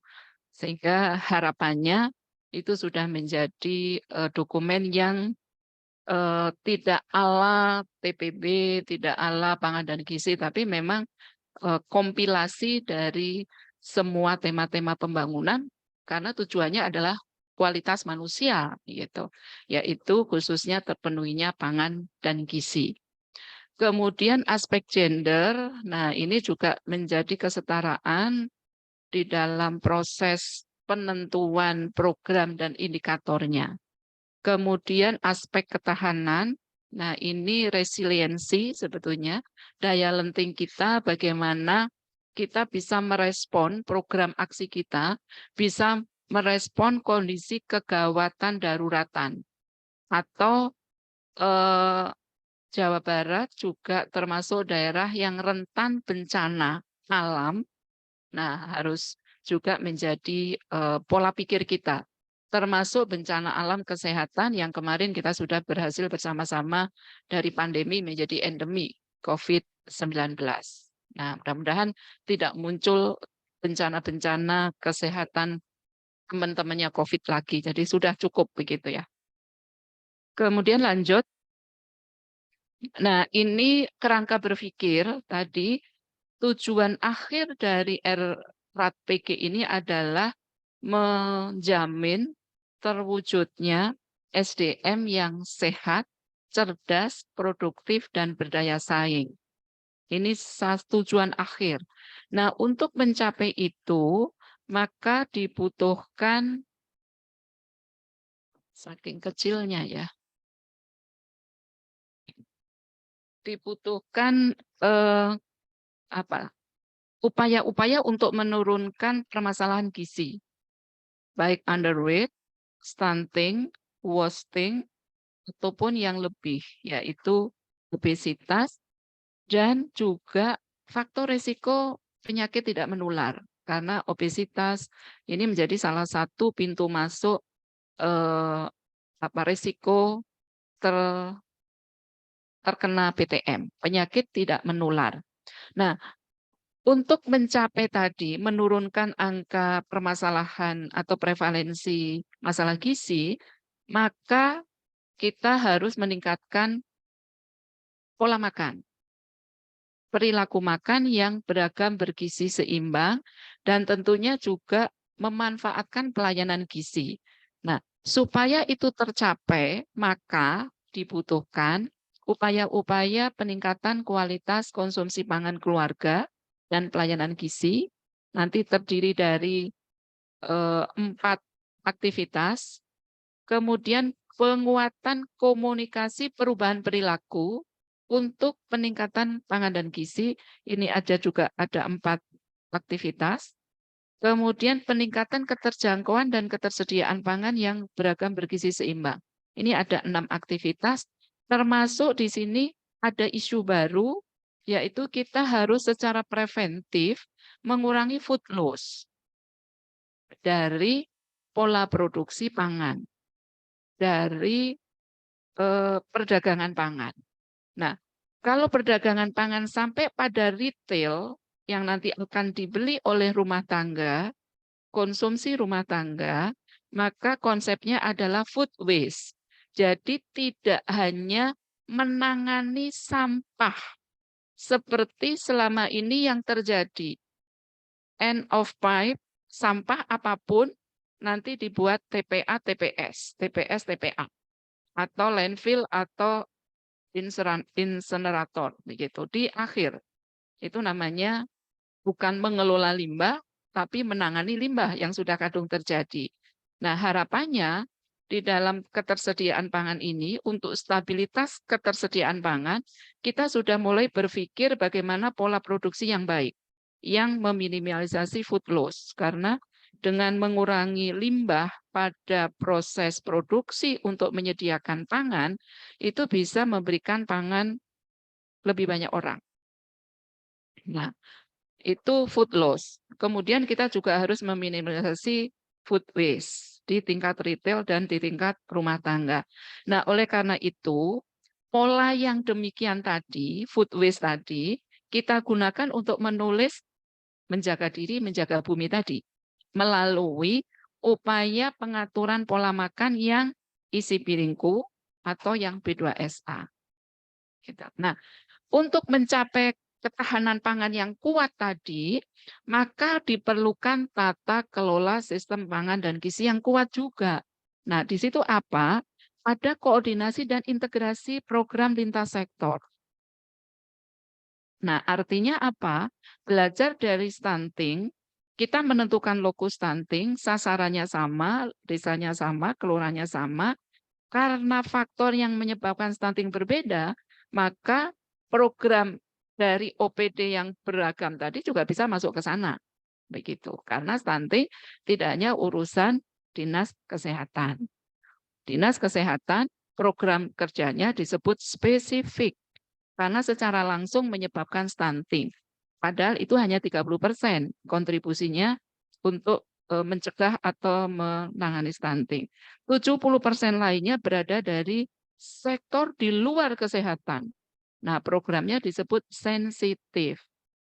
Sehingga harapannya itu sudah menjadi dokumen yang tidak ala TPB, tidak ala pangan dan gizi, tapi memang kompilasi dari semua tema-tema pembangunan karena tujuannya adalah kualitas manusia, gitu, yaitu khususnya terpenuhinya pangan dan gizi. Kemudian aspek gender, nah ini juga menjadi kesetaraan di dalam proses penentuan program dan indikatornya. Kemudian aspek ketahanan, nah ini resiliensi sebetulnya, daya lenting kita bagaimana kita bisa merespon program aksi kita, bisa merespon kondisi kegawatan daruratan. Atau Jawa Barat juga termasuk daerah yang rentan bencana alam, nah harus juga menjadi pola pikir kita. Termasuk bencana alam kesehatan yang kemarin kita sudah berhasil bersama-sama dari pandemi menjadi endemi COVID-19. Nah, mudah-mudahan tidak muncul bencana-bencana kesehatan teman-temannya COVID lagi. Jadi sudah cukup begitu ya. Kemudian lanjut. Nah, ini kerangka berpikir tadi tujuan akhir dari RADPG ini adalah menjamin terwujudnya SDM yang sehat, cerdas, produktif, dan berdaya saing. Ini tujuan akhir. Nah, untuk mencapai itu, maka dibutuhkan, saking kecilnya ya, dibutuhkan upaya-upaya untuk menurunkan permasalahan gizi. Baik underweight, stunting, wasting, ataupun yang lebih, yaitu obesitas, dan juga faktor risiko penyakit tidak menular karena obesitas ini menjadi salah satu pintu masuk risiko terkena PTM, penyakit tidak menular. Nah, untuk mencapai tadi menurunkan angka permasalahan atau prevalensi masalah gizi, maka kita harus meningkatkan pola makan. Perilaku makan yang beragam, bergizi seimbang, dan tentunya juga memanfaatkan pelayanan gizi. Nah, supaya itu tercapai, maka dibutuhkan upaya-upaya peningkatan kualitas konsumsi pangan keluarga dan pelayanan gizi. Nanti terdiri dari 4 aktivitas, kemudian penguatan komunikasi perubahan perilaku, untuk peningkatan pangan dan gizi, ini ada 4 aktivitas. Kemudian peningkatan keterjangkauan dan ketersediaan pangan yang beragam, bergizi seimbang. Ini ada 6 aktivitas, termasuk di sini ada isu baru, yaitu kita harus secara preventif mengurangi food loss dari pola produksi pangan, dari perdagangan pangan. Nah, kalau perdagangan pangan sampai pada retail yang nanti akan dibeli oleh rumah tangga, konsumsi rumah tangga, maka konsepnya adalah food waste. Jadi tidak hanya menangani sampah seperti selama ini yang terjadi. End of pipe, sampah apapun nanti dibuat TPA, TPS, TPS, TPA, atau landfill atau insenerator begitu di akhir. Itu namanya bukan mengelola limbah tapi menangani limbah yang sudah kadung terjadi. Nah, harapannya di dalam ketersediaan pangan ini untuk stabilitas ketersediaan pangan kita sudah mulai berpikir bagaimana pola produksi yang baik yang meminimalisasi food loss, karena dengan mengurangi limbah pada proses produksi untuk menyediakan pangan, itu bisa memberikan pangan lebih banyak orang. Nah, itu food loss. Kemudian kita juga harus meminimalisasi food waste di tingkat retail dan di tingkat rumah tangga. Nah, oleh karena itu, pola yang demikian tadi, food waste tadi, kita gunakan untuk menulis menjaga diri, menjaga bumi tadi, melalui upaya pengaturan pola makan yang isi piringku atau yang B2SA. Nah, untuk mencapai ketahanan pangan yang kuat tadi, maka diperlukan tata kelola sistem pangan dan gizi yang kuat juga. Nah, di situ apa? Ada koordinasi dan integrasi program lintas sektor. Nah, artinya apa? Belajar dari stunting, kita menentukan lokus stunting, sasarannya sama, desanya sama, kelurahannya sama. Karena faktor yang menyebabkan stunting berbeda, maka program dari OPD yang beragam tadi juga bisa masuk ke sana. Begitu. Karena stunting tidak hanya urusan dinas kesehatan. Dinas kesehatan, program kerjanya disebut spesifik. Karena secara langsung menyebabkan stunting. Padahal itu hanya 30% kontribusinya untuk mencegah atau menangani stunting. 70% lainnya berada dari sektor di luar kesehatan. Nah, programnya disebut sensitif.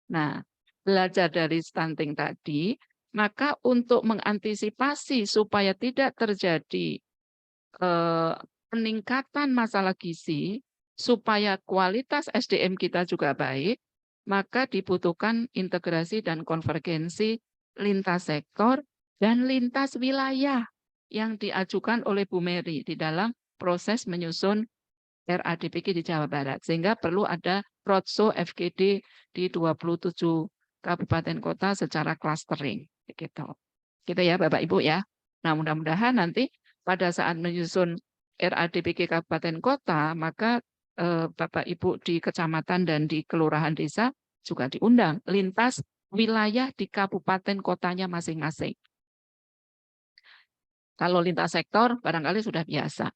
Nah, belajar dari stunting tadi, maka untuk mengantisipasi supaya tidak terjadi peningkatan masalah gizi, supaya kualitas SDM kita juga baik, maka dibutuhkan integrasi dan konvergensi lintas sektor dan lintas wilayah yang diajukan oleh Bu Mary di dalam proses menyusun RADPG di Jawa Barat. Sehingga perlu ada roadshow FGD di 27 kabupaten kota secara clustering. Gitu ya Bapak Ibu ya. Nah, mudah-mudahan nanti pada saat menyusun RADPG kabupaten kota, maka Bapak Ibu di kecamatan dan di kelurahan desa juga diundang lintas wilayah di kabupaten kotanya masing-masing. Kalau lintas sektor barangkali sudah biasa.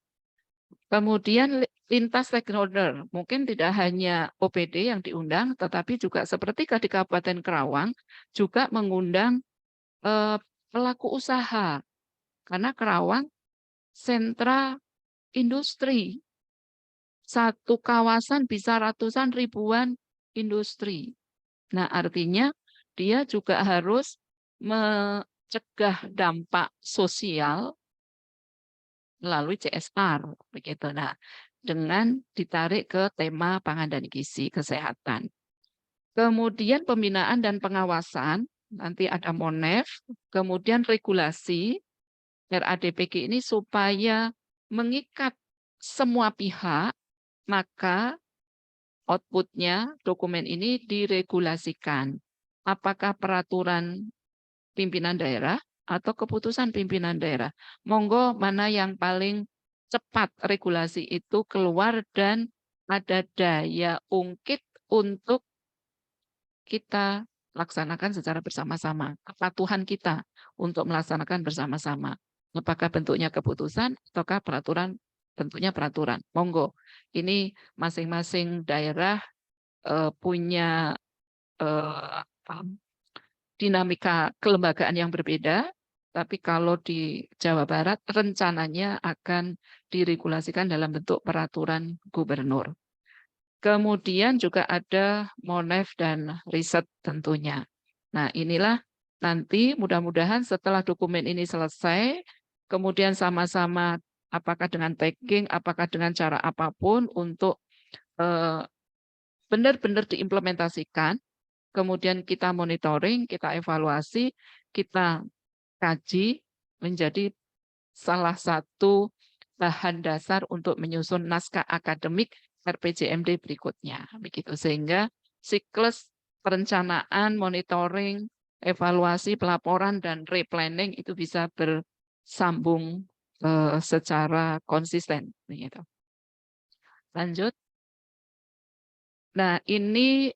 Kemudian lintas stakeholder, mungkin tidak hanya OPD yang diundang, tetapi juga seperti di Kabupaten Kerawang juga mengundang pelaku usaha, karena Kerawang sentra industri, satu kawasan bisa ratusan ribuan industri. Nah, artinya dia juga harus mencegah dampak sosial melalui CSR, begitu. Nah, dengan ditarik ke tema pangan dan gizi kesehatan. Kemudian pembinaan dan pengawasan, nanti ada MONEF, kemudian regulasi RADPG ini supaya mengikat semua pihak, maka outputnya dokumen ini diregulasikan. Apakah peraturan pimpinan daerah atau keputusan pimpinan daerah. Monggo mana yang paling cepat regulasi itu keluar dan ada daya ungkit untuk kita laksanakan secara bersama-sama. Kepatuhan kita untuk melaksanakan bersama-sama. Apakah bentuknya keputusan ataukah peraturan, bentuknya peraturan. Monggo. Ini masing-masing daerah punya dinamika kelembagaan yang berbeda, tapi kalau di Jawa Barat rencananya akan diregulasikan dalam bentuk peraturan gubernur. Kemudian juga ada MONEF dan riset tentunya. Nah, inilah nanti mudah-mudahan setelah dokumen ini selesai, kemudian sama-sama apakah dengan tagging, apakah dengan cara apapun untuk benar-benar diimplementasikan, kemudian kita monitoring, kita evaluasi, kita kaji menjadi salah satu bahan dasar untuk menyusun naskah akademik RPJMD berikutnya. Begitu, sehingga siklus perencanaan, monitoring, evaluasi, pelaporan, dan replanning itu bisa bersambung secara konsisten. Begitu. Lanjut. Nah, ini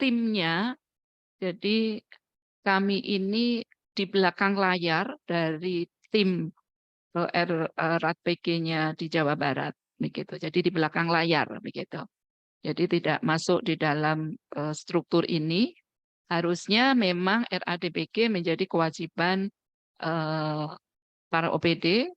timnya, jadi kami ini di belakang layar dari tim RADPG-nya di Jawa Barat, begitu. Jadi di belakang layar, begitu. Jadi tidak masuk di dalam struktur ini. Harusnya memang RADPG menjadi kewajiban para OPD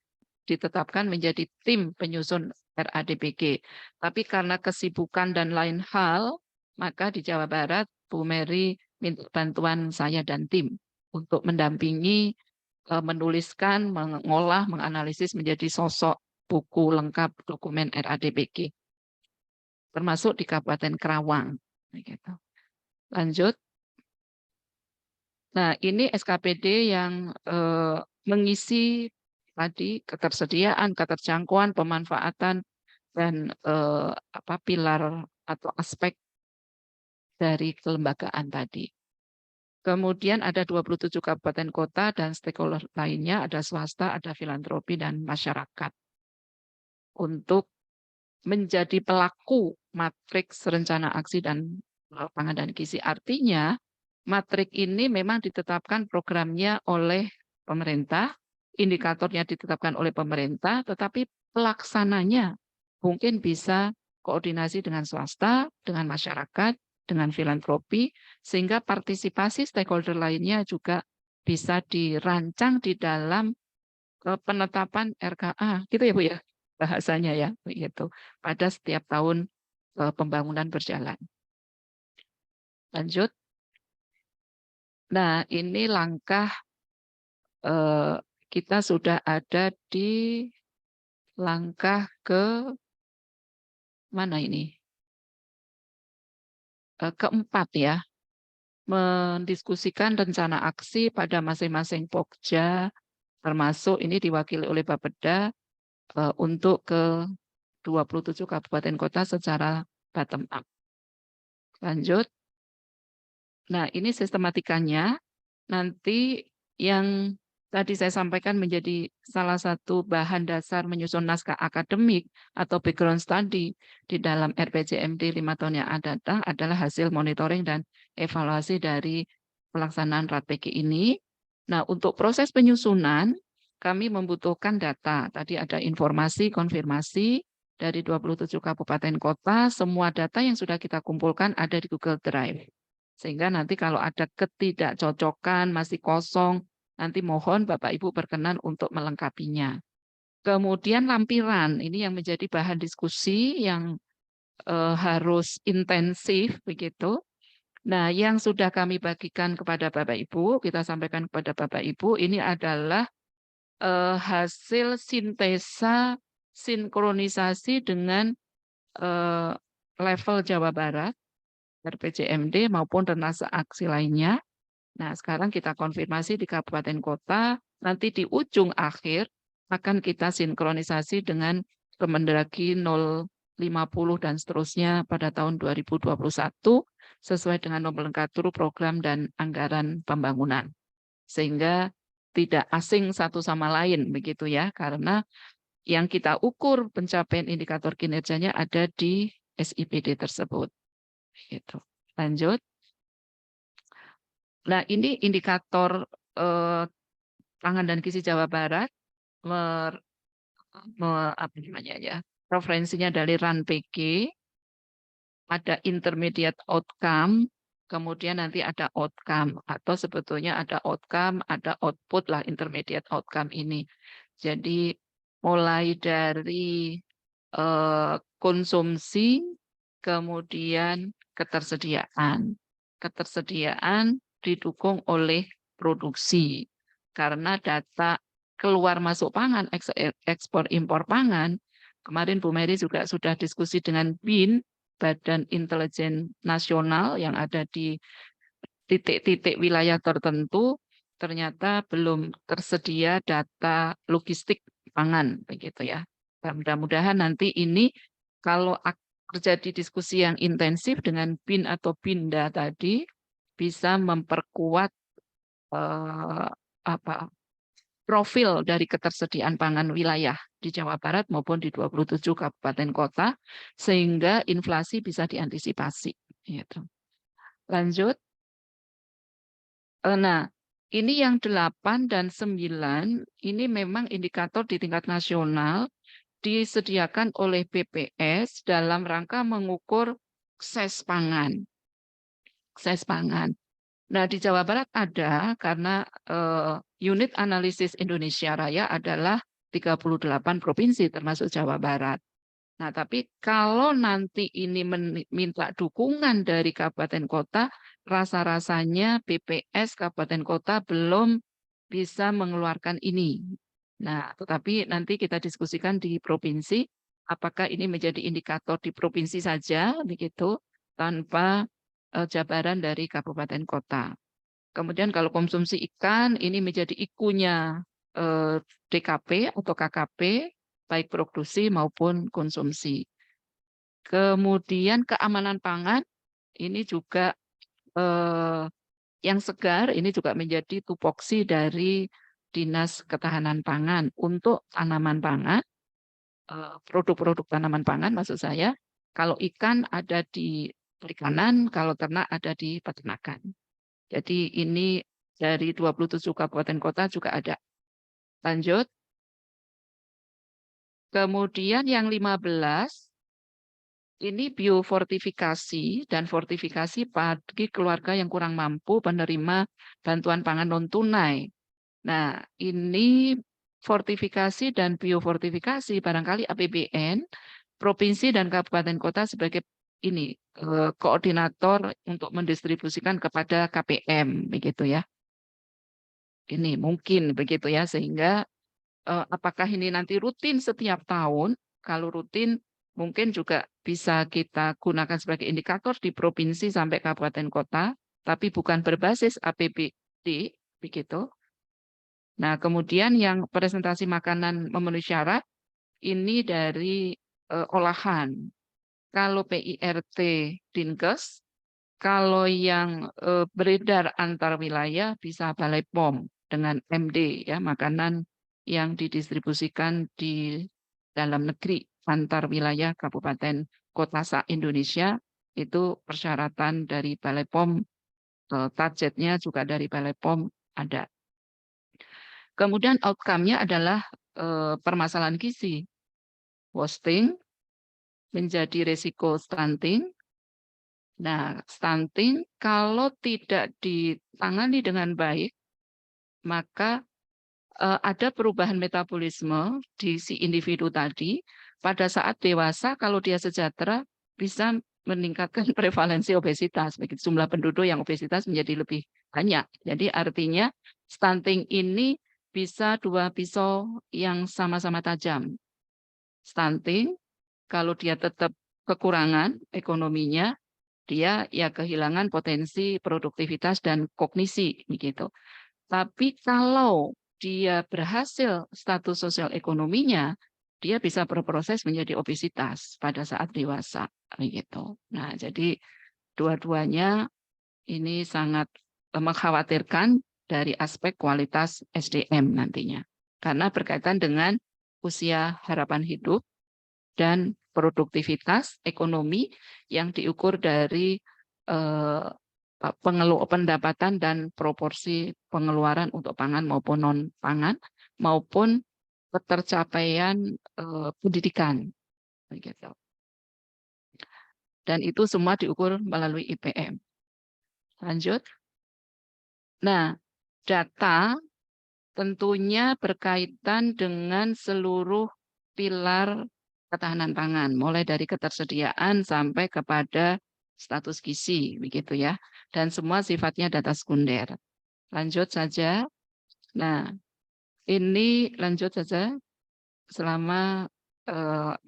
ditetapkan menjadi tim penyusun RADPG. Tapi karena kesibukan dan lain hal, maka di Jawa Barat Bu Mary minta bantuan saya dan tim untuk mendampingi, menuliskan, mengolah, menganalisis menjadi sosok buku lengkap dokumen RADPG, termasuk di Kabupaten Kerawang. Lanjut. Nah, ini SKPD yang mengisi tadi ketersediaan, keterjangkauan, pemanfaatan, dan pilar atau aspek dari kelembagaan tadi. Kemudian ada 27 kabupaten kota dan stakeholder lainnya, ada swasta, ada filantropi, dan masyarakat. Untuk menjadi pelaku matriks rencana aksi dan pangan dan gizi. Artinya, matrik ini memang ditetapkan programnya oleh pemerintah, indikatornya ditetapkan oleh pemerintah, tetapi pelaksananya mungkin bisa koordinasi dengan swasta, dengan masyarakat, dengan filantropi, sehingga partisipasi stakeholder lainnya juga bisa dirancang di dalam penetapan RKA, gitu ya Bu ya, bahasanya ya, begitu. Pada setiap tahun pembangunan berjalan. Lanjut. Nah, ini langkah kita sudah ada di langkah ke mana ini? Keempat ya, mendiskusikan rencana aksi pada masing-masing Pokja, termasuk ini diwakili oleh Bapeda untuk ke 27 kabupaten kota secara bottom up. Lanjut. Nah, ini sistematikanya nanti yang tadi saya sampaikan menjadi salah satu bahan dasar menyusun naskah akademik atau background study di dalam RPJMD 5 tahun yang akan datang adalah hasil monitoring dan evaluasi dari pelaksanaan RADPG ini. Nah, untuk proses penyusunan, kami membutuhkan data. Tadi ada informasi, konfirmasi dari 27 kabupaten kota, semua data yang sudah kita kumpulkan ada di Google Drive. Sehingga nanti kalau ada ketidakcocokan, masih kosong, nanti mohon Bapak Ibu berkenan untuk melengkapinya. Kemudian lampiran, ini yang menjadi bahan diskusi yang harus intensif begitu. Nah, yang sudah kami bagikan kepada Bapak Ibu, kita sampaikan kepada Bapak Ibu, ini adalah hasil sintesa sinkronisasi dengan level Jawa Barat, RPJMD maupun Renasa Aksi lainnya. Nah, sekarang kita konfirmasi di kabupaten kota, nanti di ujung akhir akan kita sinkronisasi dengan Kemendagri 050 dan seterusnya pada tahun 2021 sesuai dengan nomenklatur program dan anggaran pembangunan. Sehingga tidak asing satu sama lain begitu ya, karena yang kita ukur pencapaian indikator kinerjanya ada di SIPD tersebut. Gitu. Lanjut. Nah, ini indikator pangan dan gizi Jawa Barat apa namanya ya? Referensinya dari RAN-PG, ada intermediate outcome, kemudian nanti ada outcome atau sebetulnya ada outcome, ada output lah intermediate outcome ini. Jadi mulai dari konsumsi, kemudian ketersediaan. Ketersediaan didukung oleh produksi. Karena data keluar masuk pangan, ekspor impor pangan, kemarin Bu Mary juga sudah diskusi dengan BIN, Badan Intelijen Nasional yang ada di titik-titik wilayah tertentu, ternyata belum tersedia data logistik pangan, begitu ya. Mudah-mudahan nanti ini kalau terjadi diskusi yang intensif dengan BIN atau BINDA tadi, bisa memperkuat profil dari ketersediaan pangan wilayah di Jawa Barat maupun di 27 kabupaten kota, sehingga inflasi bisa diantisipasi. Gitu. Lanjut. Nah, ini yang 8 dan 9, ini memang indikator di tingkat nasional disediakan oleh BPS dalam rangka mengukur ses pangan. Ses pangan. Nah, di Jawa Barat ada karena unit analisis Indonesia Raya adalah 38 provinsi termasuk Jawa Barat. Nah, tapi kalau nanti ini minta dukungan dari kabupaten kota, rasa-rasanya BPS kabupaten kota belum bisa mengeluarkan ini. Nah, tetapi nanti kita diskusikan di provinsi, apakah ini menjadi indikator di provinsi saja, begitu, tanpa jabaran dari kabupaten kota. Kemudian kalau konsumsi ikan, ini menjadi IKU-nya DKP atau KKP, baik produksi maupun konsumsi. Kemudian keamanan pangan, ini juga yang segar, ini juga menjadi tupoksi dari Dinas Ketahanan Pangan untuk tanaman pangan, produk-produk tanaman pangan maksud saya. Kalau ikan ada di perikanan, kalau ternak ada di peternakan. Jadi ini dari 27 kabupaten kota juga ada. Lanjut. Kemudian yang 15, ini biofortifikasi dan fortifikasi bagi keluarga yang kurang mampu penerima bantuan pangan non-tunai. Nah, ini fortifikasi dan biofortifikasi barangkali APBN, provinsi dan kabupaten kota sebagai ini koordinator untuk mendistribusikan kepada KPM, begitu ya. Ini mungkin begitu ya, sehingga apakah ini nanti rutin setiap tahun? Kalau rutin, mungkin juga bisa kita gunakan sebagai indikator di provinsi sampai kabupaten kota, tapi bukan berbasis APBD, begitu. Nah, kemudian yang presentasi makanan memenuhi syarat, ini dari olahan. Kalau PIRT Dinkes, kalau yang beredar antar wilayah bisa Balai POM dengan MD, ya, makanan yang didistribusikan di dalam negeri antar wilayah kabupaten kota se-Indonesia, itu persyaratan dari Balai POM, targetnya juga dari Balai POM ada. Kemudian outcome-nya adalah permasalahan gizi. Wasting menjadi risiko stunting. Nah, stunting kalau tidak ditangani dengan baik, maka ada perubahan metabolisme di si individu tadi. Pada saat dewasa, kalau dia sejahtera, bisa meningkatkan prevalensi obesitas. Begitu jumlah penduduk yang obesitas menjadi lebih banyak. Jadi artinya stunting ini bisa dua pisau yang sama-sama tajam. Stunting, kalau dia tetap kekurangan ekonominya, dia ya kehilangan potensi produktivitas dan kognisi begitu. Tapi kalau dia berhasil status sosial ekonominya, dia bisa berproses menjadi obesitas pada saat dewasa begitu. Nah, jadi dua-duanya ini sangat mengkhawatirkan dari aspek kualitas SDM nantinya. Karena berkaitan dengan usia harapan hidup dan produktivitas ekonomi yang diukur dari pendapatan dan proporsi pengeluaran untuk pangan maupun non-pangan maupun ketercapaian pendidikan. Begitu. Dan itu semua diukur melalui IPM. Lanjut. Nah, data tentunya berkaitan dengan seluruh pilar ketahanan pangan, mulai dari ketersediaan sampai kepada status gizi, begitu ya. Dan semua sifatnya data sekunder. Lanjut saja. Nah, ini lanjut saja selama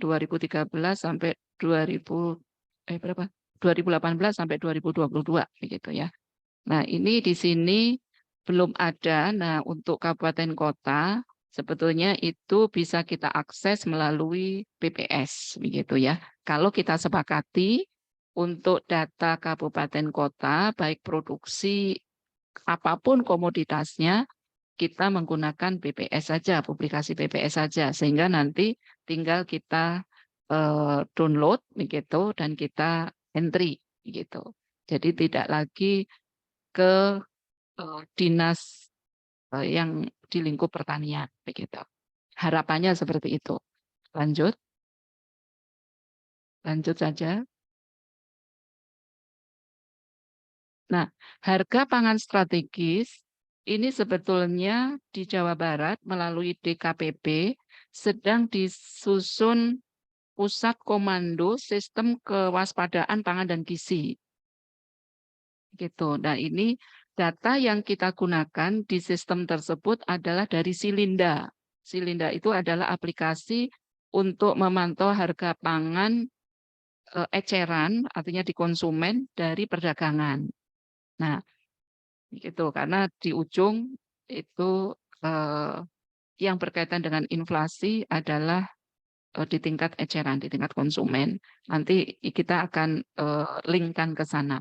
2013 sampai 2018 sampai 2022, begitu ya. Nah, ini di sini belum ada. Nah, untuk kabupaten kota sebetulnya itu bisa kita akses melalui BPS begitu ya. Kalau kita sepakati untuk data kabupaten kota baik produksi apapun komoditasnya kita menggunakan BPS saja, publikasi BPS saja sehingga nanti tinggal kita download begitu dan kita entry gitu. Jadi tidak lagi ke dinas yang di lingkup pertanian begitu. Harapannya seperti itu. Lanjut. Lanjut saja. Nah, harga pangan strategis ini sebetulnya di Jawa Barat melalui DKPP sedang disusun pusat komando sistem kewaspadaan pangan dan gizi. Gitu. Nah, ini data yang kita gunakan di sistem tersebut adalah dari Silinda. Silinda itu adalah aplikasi untuk memantau harga pangan eceran, artinya di konsumen dari perdagangan. Nah, gitu karena di ujung itu yang berkaitan dengan inflasi adalah di tingkat eceran, di tingkat konsumen. Nanti kita akan linkkan ke sana.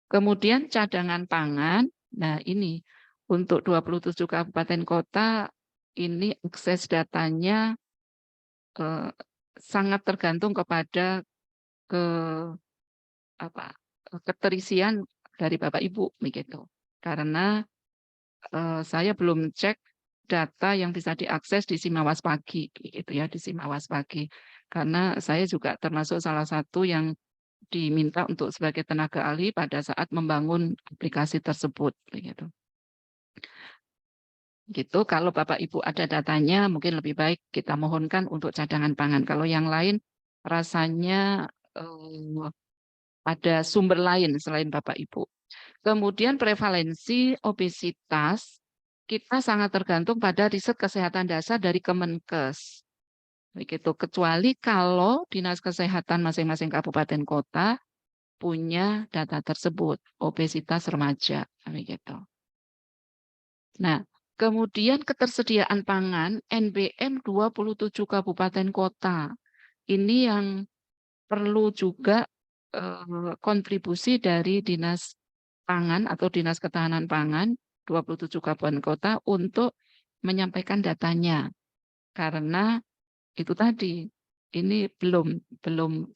Kemudian cadangan pangan, nah ini untuk 27 kabupaten kota ini akses datanya sangat tergantung kepada keterisian dari Bapak Ibu begitu. Karena saya belum cek data yang bisa diakses di Simawas Pagi gitu ya, di Simawas Pagi. Karena saya juga termasuk salah satu yang diminta untuk sebagai tenaga ahli pada saat membangun aplikasi tersebut begitu. Gitu, kalau Bapak Ibu ada datanya mungkin lebih baik kita mohonkan untuk cadangan pangan. Kalau yang lain rasanya ada sumber lain selain Bapak Ibu. Kemudian prevalensi obesitas kita sangat tergantung pada riset kesehatan dasar dari Kemenkes. Begitu, kecuali kalau Dinas Kesehatan masing-masing kabupaten kota punya data tersebut, obesitas remaja, begitu. Nah, kemudian ketersediaan pangan NBM 27 kabupaten kota. Ini yang perlu juga kontribusi dari Dinas Pangan atau Dinas Ketahanan Pangan 27 kabupaten kota untuk menyampaikan datanya. Karena itu tadi ini belum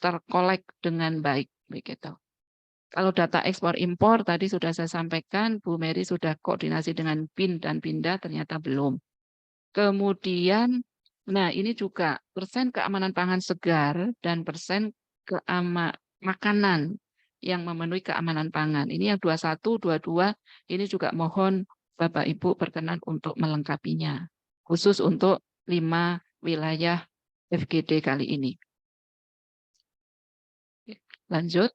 terkolek dengan baik begitu. Kalau data ekspor impor tadi sudah saya sampaikan, Bu Mary sudah koordinasi dengan BIN dan Binda ternyata belum. Kemudian, nah ini juga persen keamanan pangan segar dan persen makanan yang memenuhi keamanan pangan. Ini yang 21, 22, ini juga mohon Bapak Ibu berkenan untuk melengkapinya. Khusus untuk 5 wilayah FGD kali ini. Lanjut.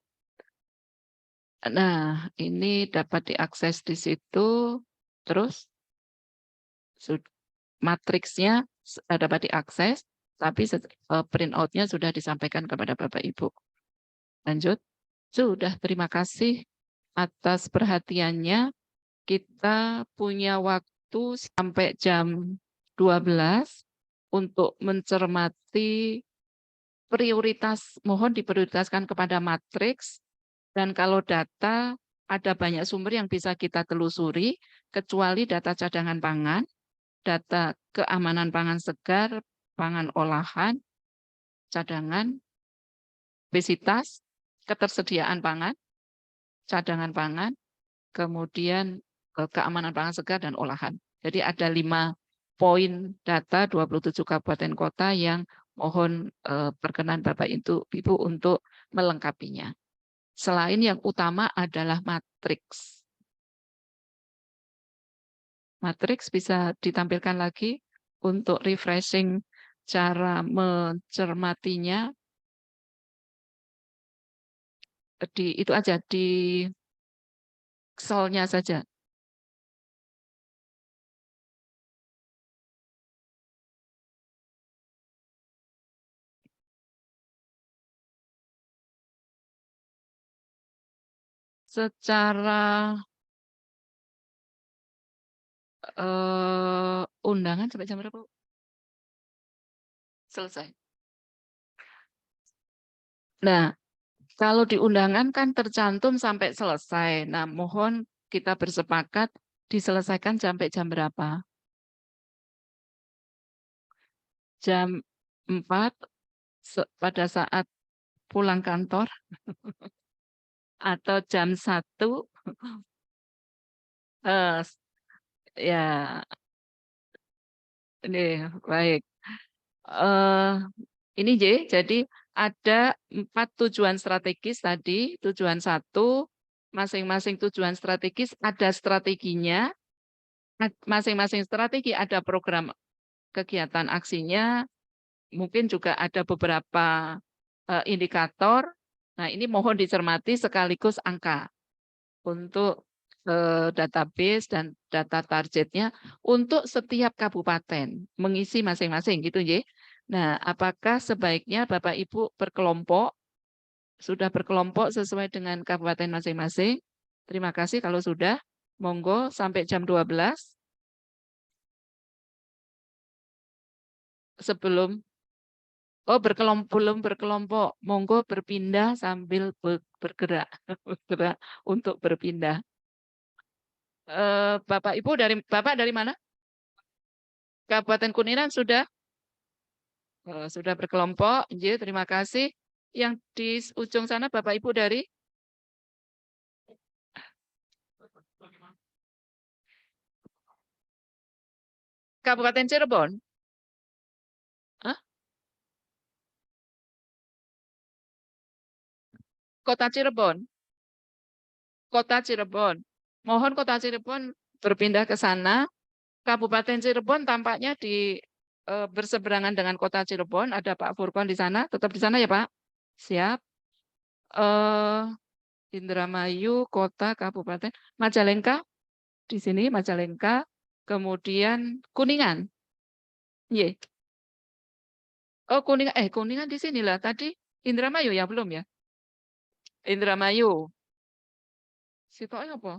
Nah, ini dapat diakses di situ. Terus matriksnya dapat diakses, tapi print out-nya sudah disampaikan kepada Bapak Ibu. Lanjut. Sudah, terima kasih atas perhatiannya. Kita punya waktu sampai jam 12 untuk mencermati prioritas, mohon diprioritaskan kepada matriks, dan kalau data, ada banyak sumber yang bisa kita telusuri, kecuali data cadangan pangan, data keamanan pangan segar, pangan olahan, cadangan, obesitas, ketersediaan pangan, cadangan pangan, kemudian keamanan pangan segar dan olahan. Jadi ada 5 poin data 27 kabupaten kota yang mohon perkenan Bapak Ibu untuk melengkapinya. Selain yang utama adalah matriks. Matriks bisa ditampilkan lagi untuk refreshing cara mencermatinya. Itu aja, di Excel-nya saja. Secara undangan sampai jam berapa? Selesai. Nah, kalau di undangan kan tercantum sampai selesai. Nah, mohon kita bersepakat diselesaikan sampai jam berapa? Jam 4 pada saat pulang kantor atau jam 1 ya ini baik. Ini jadi ada 4 tujuan strategis tadi. Tujuan 1, masing-masing tujuan strategis ada strateginya. Masing-masing strategi ada program kegiatan aksinya, mungkin juga ada beberapa indikator. Nah, ini mohon dicermati sekaligus angka untuk database dan data targetnya untuk setiap kabupaten, mengisi masing-masing gitu ya. Nah, apakah sebaiknya Bapak Ibu berkelompok, sudah berkelompok sesuai dengan kabupaten masing-masing? Terima kasih kalau sudah. Monggo sampai jam 12. Sebelum belum berkelompok, monggo berpindah sambil bergerak, bergerak untuk berpindah. Bapak Ibu Bapak dari mana? Kabupaten Kuningan sudah? Sudah berkelompok, ya, terima kasih. Yang di ujung sana Bapak Ibu dari? Kabupaten Cirebon? Hah? Kota Cirebon? Kota Cirebon. Mohon Kota Cirebon berpindah ke sana. Kabupaten Cirebon tampaknya di berseberangan dengan Kota Cirebon. Ada Pak Furkon di sana. Tetap di sana ya Pak? Siap. Indramayu, Kota, Kabupaten. Majalengka di sini, Majalengka. Kemudian Kuningan. Ye. Oh, Kuningan di sinilah. Tadi Indramayu ya, belum ya? Indramayu. Sitoke apa?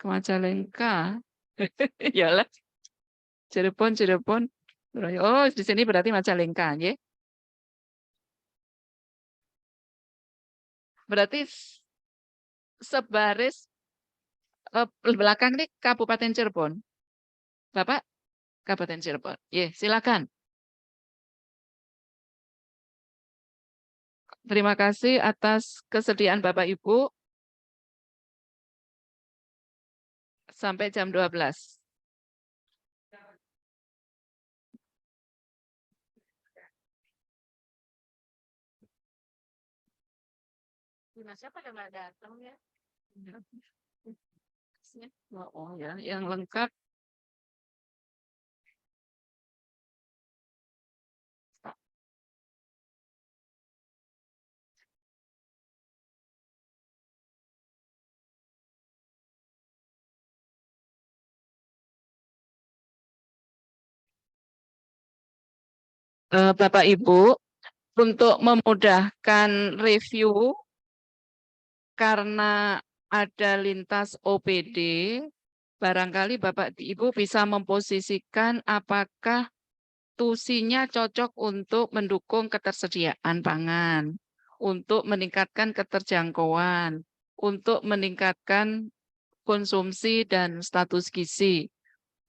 Majalengka. Yalah. Cirebon. Oh, di sini berarti Majalengka, ya. Berarti sebaris belakang ini Kabupaten Cirebon. Bapak Kabupaten Cirebon. Ya, silakan. Terima kasih atas kesediaan Bapak Ibu. Sampai jam 12. Dinasnya pada nggak datang ya? Oh ya, yang lengkap. Bapak Ibu, untuk memudahkan review karena ada lintas OPD, barangkali Bapak Ibu bisa memposisikan apakah tusinya cocok untuk mendukung ketersediaan pangan, untuk meningkatkan keterjangkauan, untuk meningkatkan konsumsi dan status gizi.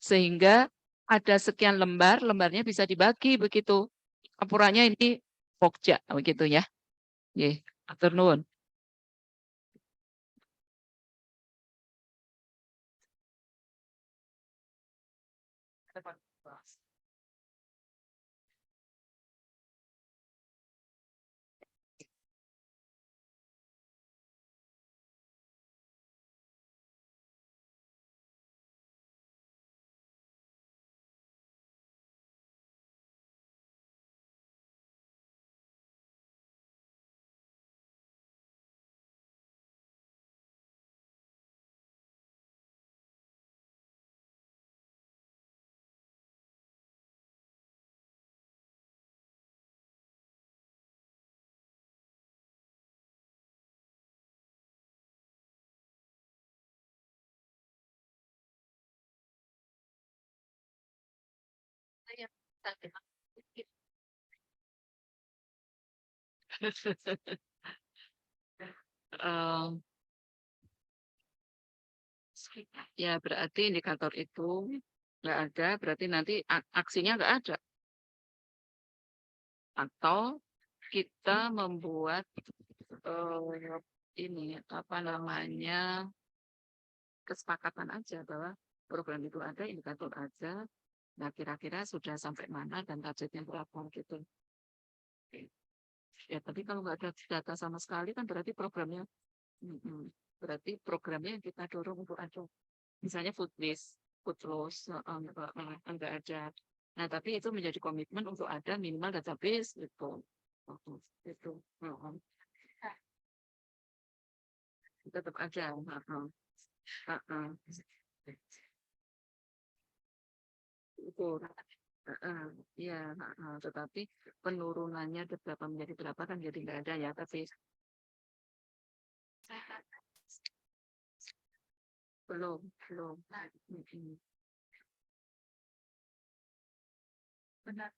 Sehingga ada sekian lembar, lembarnya bisa dibagi begitu. Campurannya ini pokja begitu ya. Nggih, atur nuwun. Em, ya berarti indikator itu nggak ada, berarti nanti aksinya nggak ada. Atau kita membuat ini apa namanya kesepakatan aja bahwa program itu ada, indikator aja. Nah kira-kira sudah sampai mana dan targetnya berapa gitu. Ya tapi kalau nggak ada data sama sekali kan berarti programnya, berarti programnya yang kita dorong untuk ada. Misalnya food waste, food loss, enggak ada. Nah, tapi itu menjadi komitmen untuk ada minimal database gitu. Itu. Tetap ada. Itu. Iya, tetapi penurunannya berapa menjadi berapa kan jadi nggak ada ya, tapi belum. Benar.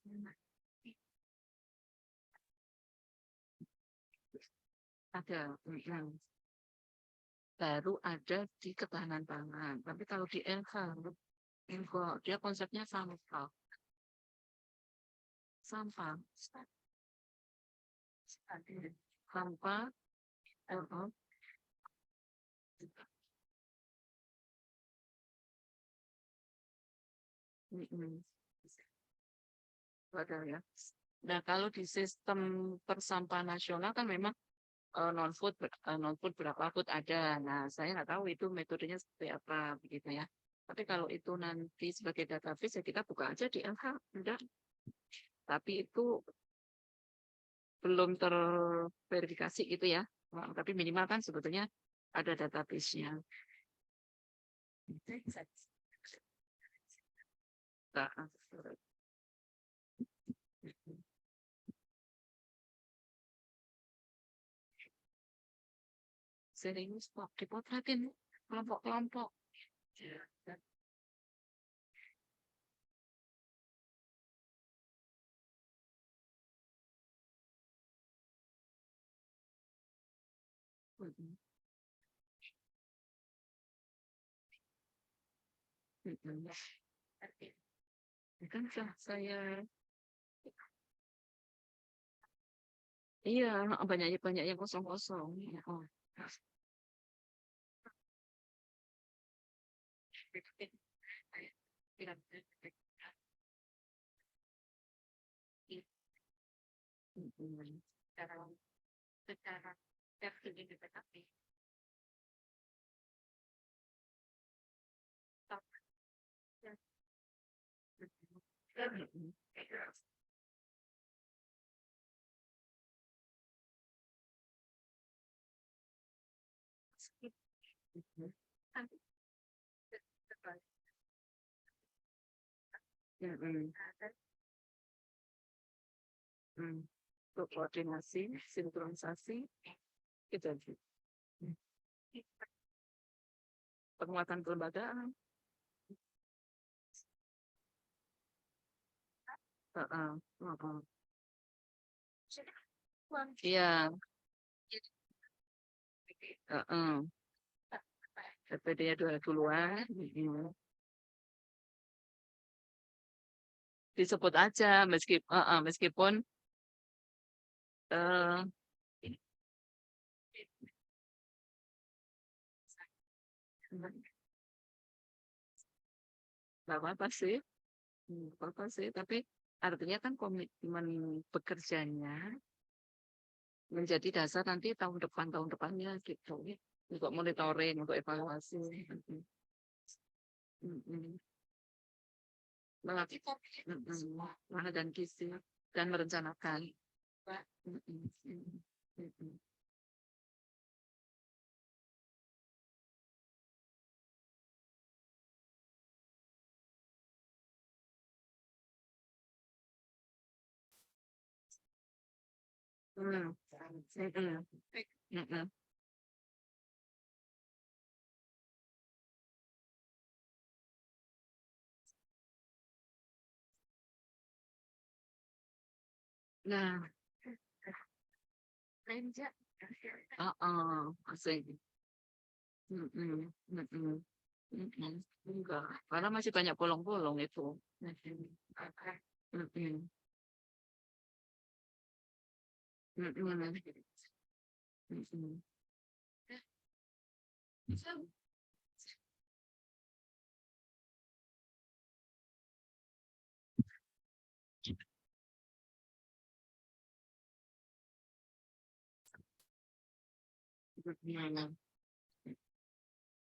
Ada. Baru ada di ketahanan pangan. Tapi kalau di LH, dia konsepnya sampah. Sampah. Sampah. Ada ya. Nah, kalau di sistem persampahan nasional kan memang non food berapa food ada. Nah, saya nggak tahu itu metodenya seperti apa begitu ya. Tapi kalau itu nanti sebagai database ya kita buka aja di LH, udah. Tapi itu belum terverifikasi gitu ya. Tapi minimal kan sebetulnya ada database-nya. Nah, serius kok dipotretin kelompok-kelompok. Kan saya iya banyak banyak yang kosong-kosong. Oh. Secara Untuk koordinasi, sinkronisasi, itu aja. Penguatan kelembagaan. Iya. DPD-nya duluan. Disebut aja meskipun nggak apa-apa sih. Apa sih, tapi artinya kan komitmen bekerjanya menjadi dasar nanti tahun depannya gitu, untuk monitoring, untuk evaluasi. Mana dan kisi dan merencanakan. Nah, asik. Enggak, karena masih banyak bolong-bolong itu.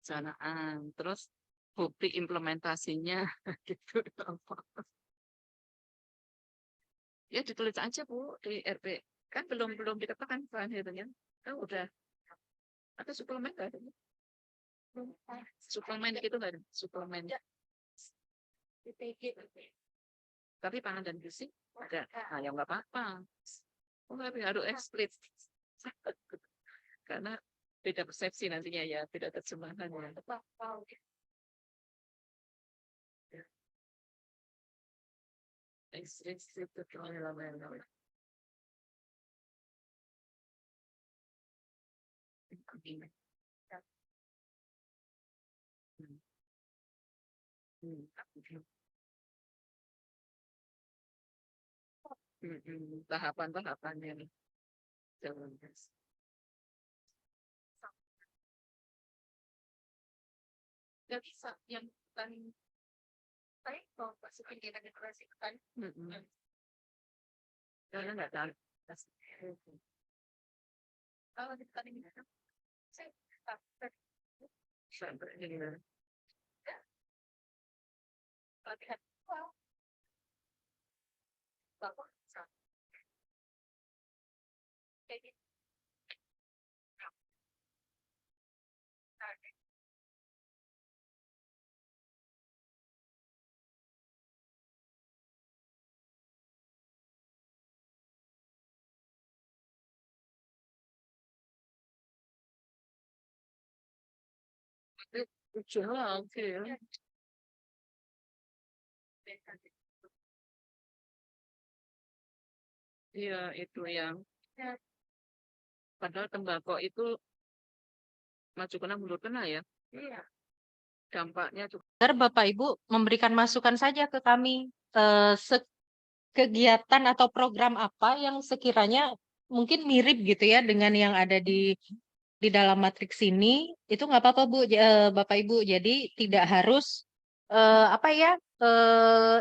Sanaan, terus bukti implementasinya gitu. Ya ditulis aja Bu di RP. Kan belum dikatakan bahan itunya. Kan udah. Atau suplemen nggak ada? Suplemen gitu nggak ada? Suplemen. Tapi pangan dan gizi ada. Nah, ya nggak apa-apa. Oh, tapi harus eksplisit. Karena beda persepsi nantinya ya, beda terjemahan ya. Eksplisit elemen. Tahapan-tahapannya. Gak bisa yang paling baik kalau masukin kita deklarasikan. Karena nggak tahu. Kalau di tadi saya sampai ini. Latihan. Bapak kayak gitu. Oke. Iya, itu yang padahal tembakau itu maju kena mundur kena ya. Iya. Dampaknya juga. Bapak Ibu memberikan masukan saja ke kami kegiatan atau program apa yang sekiranya mungkin mirip gitu ya dengan yang ada di dalam matriks ini, itu nggak apa-apa Bu, Bapak Ibu. Jadi tidak harus apa ya,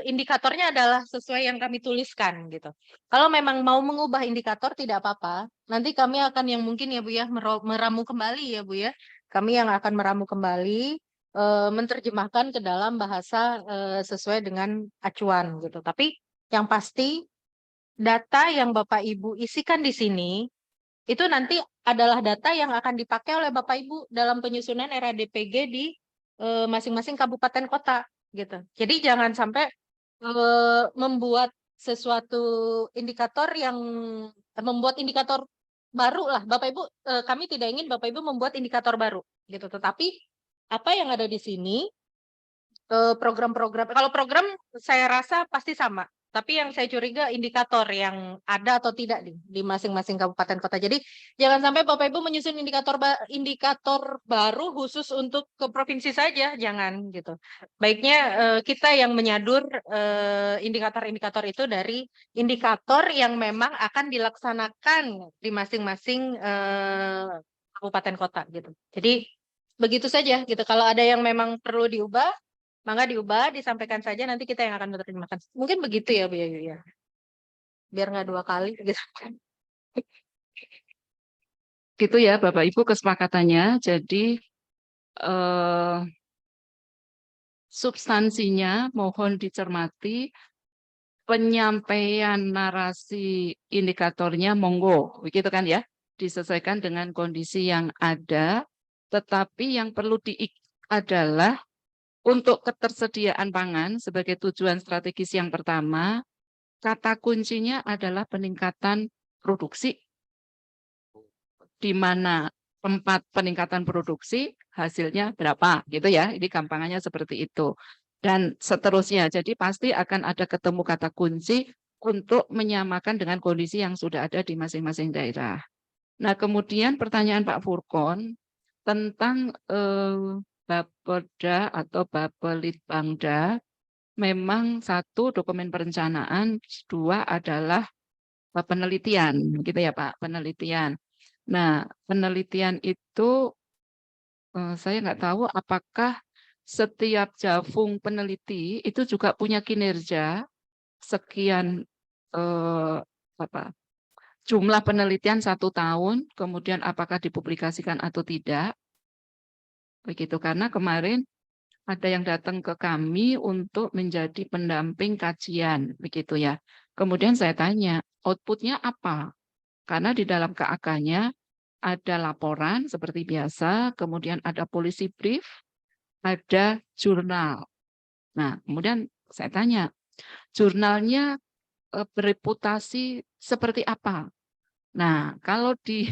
indikatornya adalah sesuai yang kami tuliskan gitu. Kalau memang mau mengubah indikator tidak apa-apa. Nanti kami akan yang mungkin ya Bu ya meramu kembali ya Bu ya. Kami yang akan meramu kembali, menerjemahkan ke dalam bahasa sesuai dengan acuan gitu. Tapi yang pasti data yang Bapak Ibu isikan di sini itu nanti adalah data yang akan dipakai oleh Bapak Ibu dalam penyusunan RADPG di masing-masing kabupaten kota gitu. Jadi jangan sampai membuat sesuatu indikator yang membuat indikator baru lah. Bapak Ibu, kami tidak ingin Bapak Ibu membuat indikator baru gitu. Tetapi apa yang ada di sini program-program, kalau program saya rasa pasti sama. Tapi yang saya curiga indikator yang ada atau tidak di masing-masing kabupaten kota. Jadi jangan sampai Bapak Ibu menyusun indikator baru khusus untuk ke provinsi saja, jangan gitu. Baiknya kita yang menyadur indikator-indikator itu dari indikator yang memang akan dilaksanakan di masing-masing kabupaten kota gitu. Jadi begitu saja gitu. Kalau ada yang memang perlu diubah, maka diubah, disampaikan saja, nanti kita yang akan menerjemahkan. Mungkin begitu ya Bu Yayu ya. Biar nggak 2 kali gitu. Gitu ya Bapak Ibu kesepakatannya. Jadi substansinya mohon dicermati, penyampaian narasi indikatornya monggo, begitu kan ya? Disesuaikan dengan kondisi yang ada, tetapi yang perlu adalah untuk ketersediaan pangan sebagai tujuan strategis yang pertama, kata kuncinya adalah peningkatan produksi, di mana tempat peningkatan produksi hasilnya berapa gitu ya. Ini gampangannya seperti itu. Dan seterusnya. Jadi pasti akan ada ketemu kata kunci untuk menyamakan dengan kondisi yang sudah ada di masing-masing daerah. Nah, kemudian pertanyaan Pak Furkon tentang Bapeda atau Bapelitbangda, memang 1 dokumen perencanaan, 2 adalah penelitian, gitu ya Pak, penelitian. Nah, penelitian itu saya nggak tahu apakah setiap Jafung peneliti itu juga punya kinerja sekian jumlah penelitian 1 tahun, kemudian apakah dipublikasikan atau tidak, begitu. Karena kemarin ada yang datang ke kami untuk menjadi pendamping kajian, begitu ya. Kemudian saya tanya, outputnya apa? Karena di dalam KAK-nya ada laporan seperti biasa, kemudian ada policy brief, ada jurnal. Nah, kemudian saya tanya, jurnalnya bereputasi seperti apa? Nah, kalau di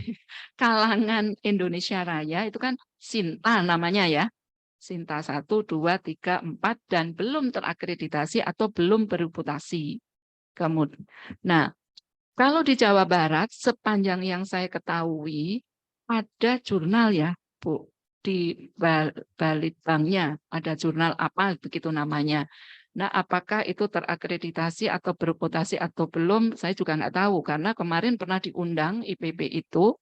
kalangan Indonesia Raya itu kan Sinta namanya ya. Sinta 1, 2, 3, 4 dan belum terakreditasi atau belum bereputasi. Kemudian, nah, kalau di Jawa Barat sepanjang yang saya ketahui ada jurnal ya, Bu. Di Balitbangnya ada jurnal apa begitu namanya. Nah, apakah itu terakreditasi atau bereputasi atau belum, saya juga nggak tahu. Karena kemarin pernah diundang IPB itu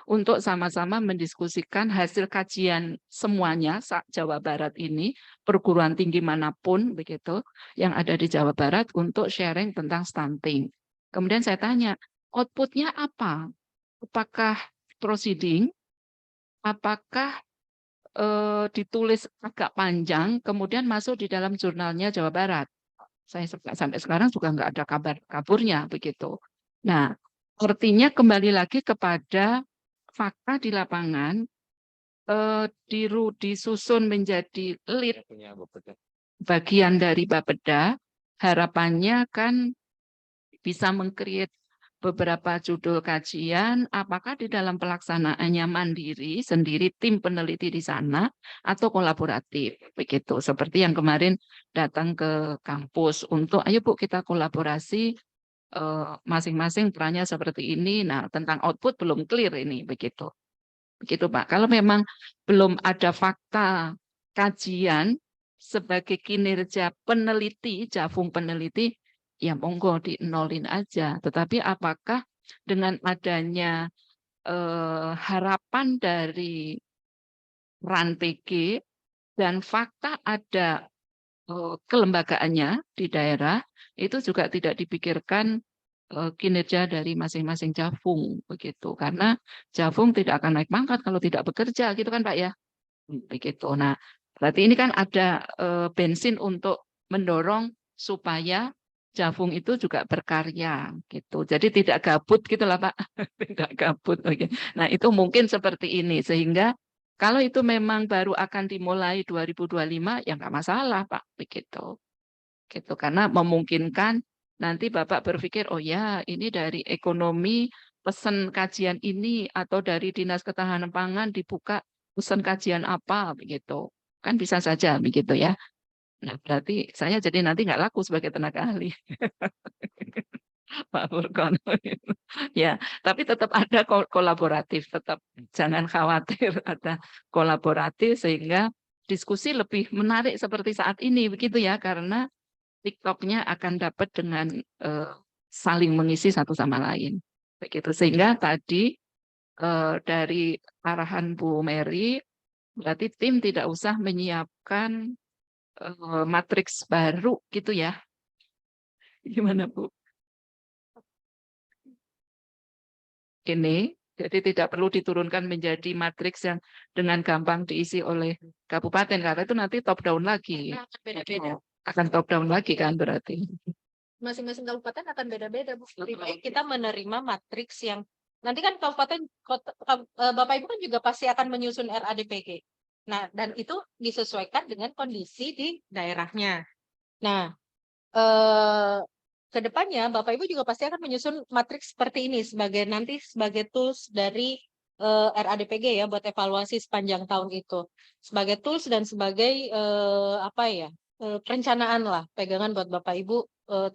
untuk sama-sama mendiskusikan hasil kajian semuanya Jawa Barat ini, perguruan tinggi manapun begitu yang ada di Jawa Barat untuk sharing tentang stunting. Kemudian saya tanya, outputnya apa? Apakah proceeding? Apakah ditulis agak panjang, kemudian masuk di dalam jurnalnya Jawa Barat? Saya sampai sekarang juga nggak ada kabar kaburnya begitu. Nah, artinya kembali lagi kepada fakta di lapangan, disusun menjadi lead bagian dari Bapeda, harapannya kan bisa meng-create beberapa judul kajian, apakah di dalam pelaksanaannya mandiri, sendiri tim peneliti di sana, atau kolaboratif, begitu. Seperti yang kemarin datang ke kampus untuk, ayo Bu kita kolaborasi, masing-masing perannya seperti ini. Nah, tentang output belum clear ini, begitu. Begitu Pak. Kalau memang belum ada fakta kajian sebagai kinerja peneliti, Jafung peneliti, ya monggo di nolin aja. Tetapi apakah dengan adanya harapan dari RAN PG dan fakta ada kelembagaannya di daerah itu juga tidak dipikirkan kinerja dari masing-masing Jafung begitu. Karena Jafung tidak akan naik pangkat kalau tidak bekerja gitu kan Pak ya. Begitu. Nah, berarti ini kan ada bensin untuk mendorong supaya Jafung itu juga berkarya gitu. Jadi tidak gabut gitu lah Pak. Tidak gabut. Oke. Nah, itu mungkin seperti ini sehingga kalau itu memang baru akan dimulai 2025 ya nggak masalah Pak begitu. Gitu karena memungkinkan nanti Bapak berpikir oh ya ini dari ekonomi pesan kajian ini atau dari Dinas Ketahanan Pangan dibuka pesan kajian apa begitu. Kan bisa saja begitu ya. Nah, berarti saya jadi nanti nggak laku sebagai tenaga ahli. Pak Furkon. Ya, tapi tetap ada kolaboratif, tetap jangan khawatir ada kolaboratif sehingga diskusi lebih menarik seperti saat ini begitu ya karena TikTok-nya akan dapat dengan saling mengisi satu sama lain. Begitu sehingga tadi dari arahan Bu Mary berarti tim tidak usah menyiapkan matriks baru gitu ya. Gimana Bu? Ini jadi tidak perlu diturunkan menjadi matriks yang dengan gampang diisi oleh kabupaten karena itu nanti top down lagi. Beda-beda. Akan top down lagi kan berarti. Masing-masing kabupaten akan beda-beda, Bu. Lebih baik kita menerima matriks yang nanti kan kabupaten Bapak Ibu kan juga pasti akan menyusun RADPG. Nah, dan itu disesuaikan dengan kondisi di daerahnya. Nah, ke depannya Bapak Ibu juga pasti akan menyusun matriks seperti ini sebagai tools dari RADPG ya buat evaluasi sepanjang tahun itu. Sebagai tools dan sebagai perencanaan lah, pegangan buat Bapak Ibu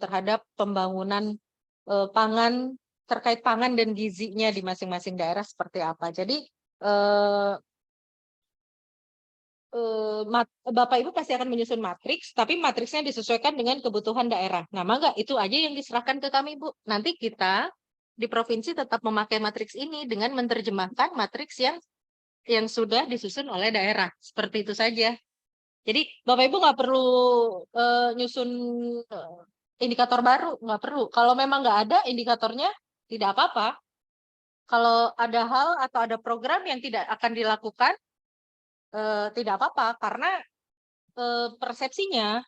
terhadap pembangunan pangan terkait pangan dan gizinya di masing-masing daerah seperti apa. Jadi Bapak Ibu pasti akan menyusun matriks, tapi matriksnya disesuaikan dengan kebutuhan daerah. Nah, maka itu aja yang diserahkan ke kami, Bu. Nanti kita di provinsi tetap memakai matriks ini dengan menerjemahkan matriks yang sudah disusun oleh daerah. Seperti itu saja. Jadi Bapak Ibu nggak perlu nyusun indikator baru, nggak perlu. Kalau memang nggak ada indikatornya, tidak apa-apa. Kalau ada hal atau ada program yang tidak akan dilakukan, tidak apa-apa. Karena persepsinya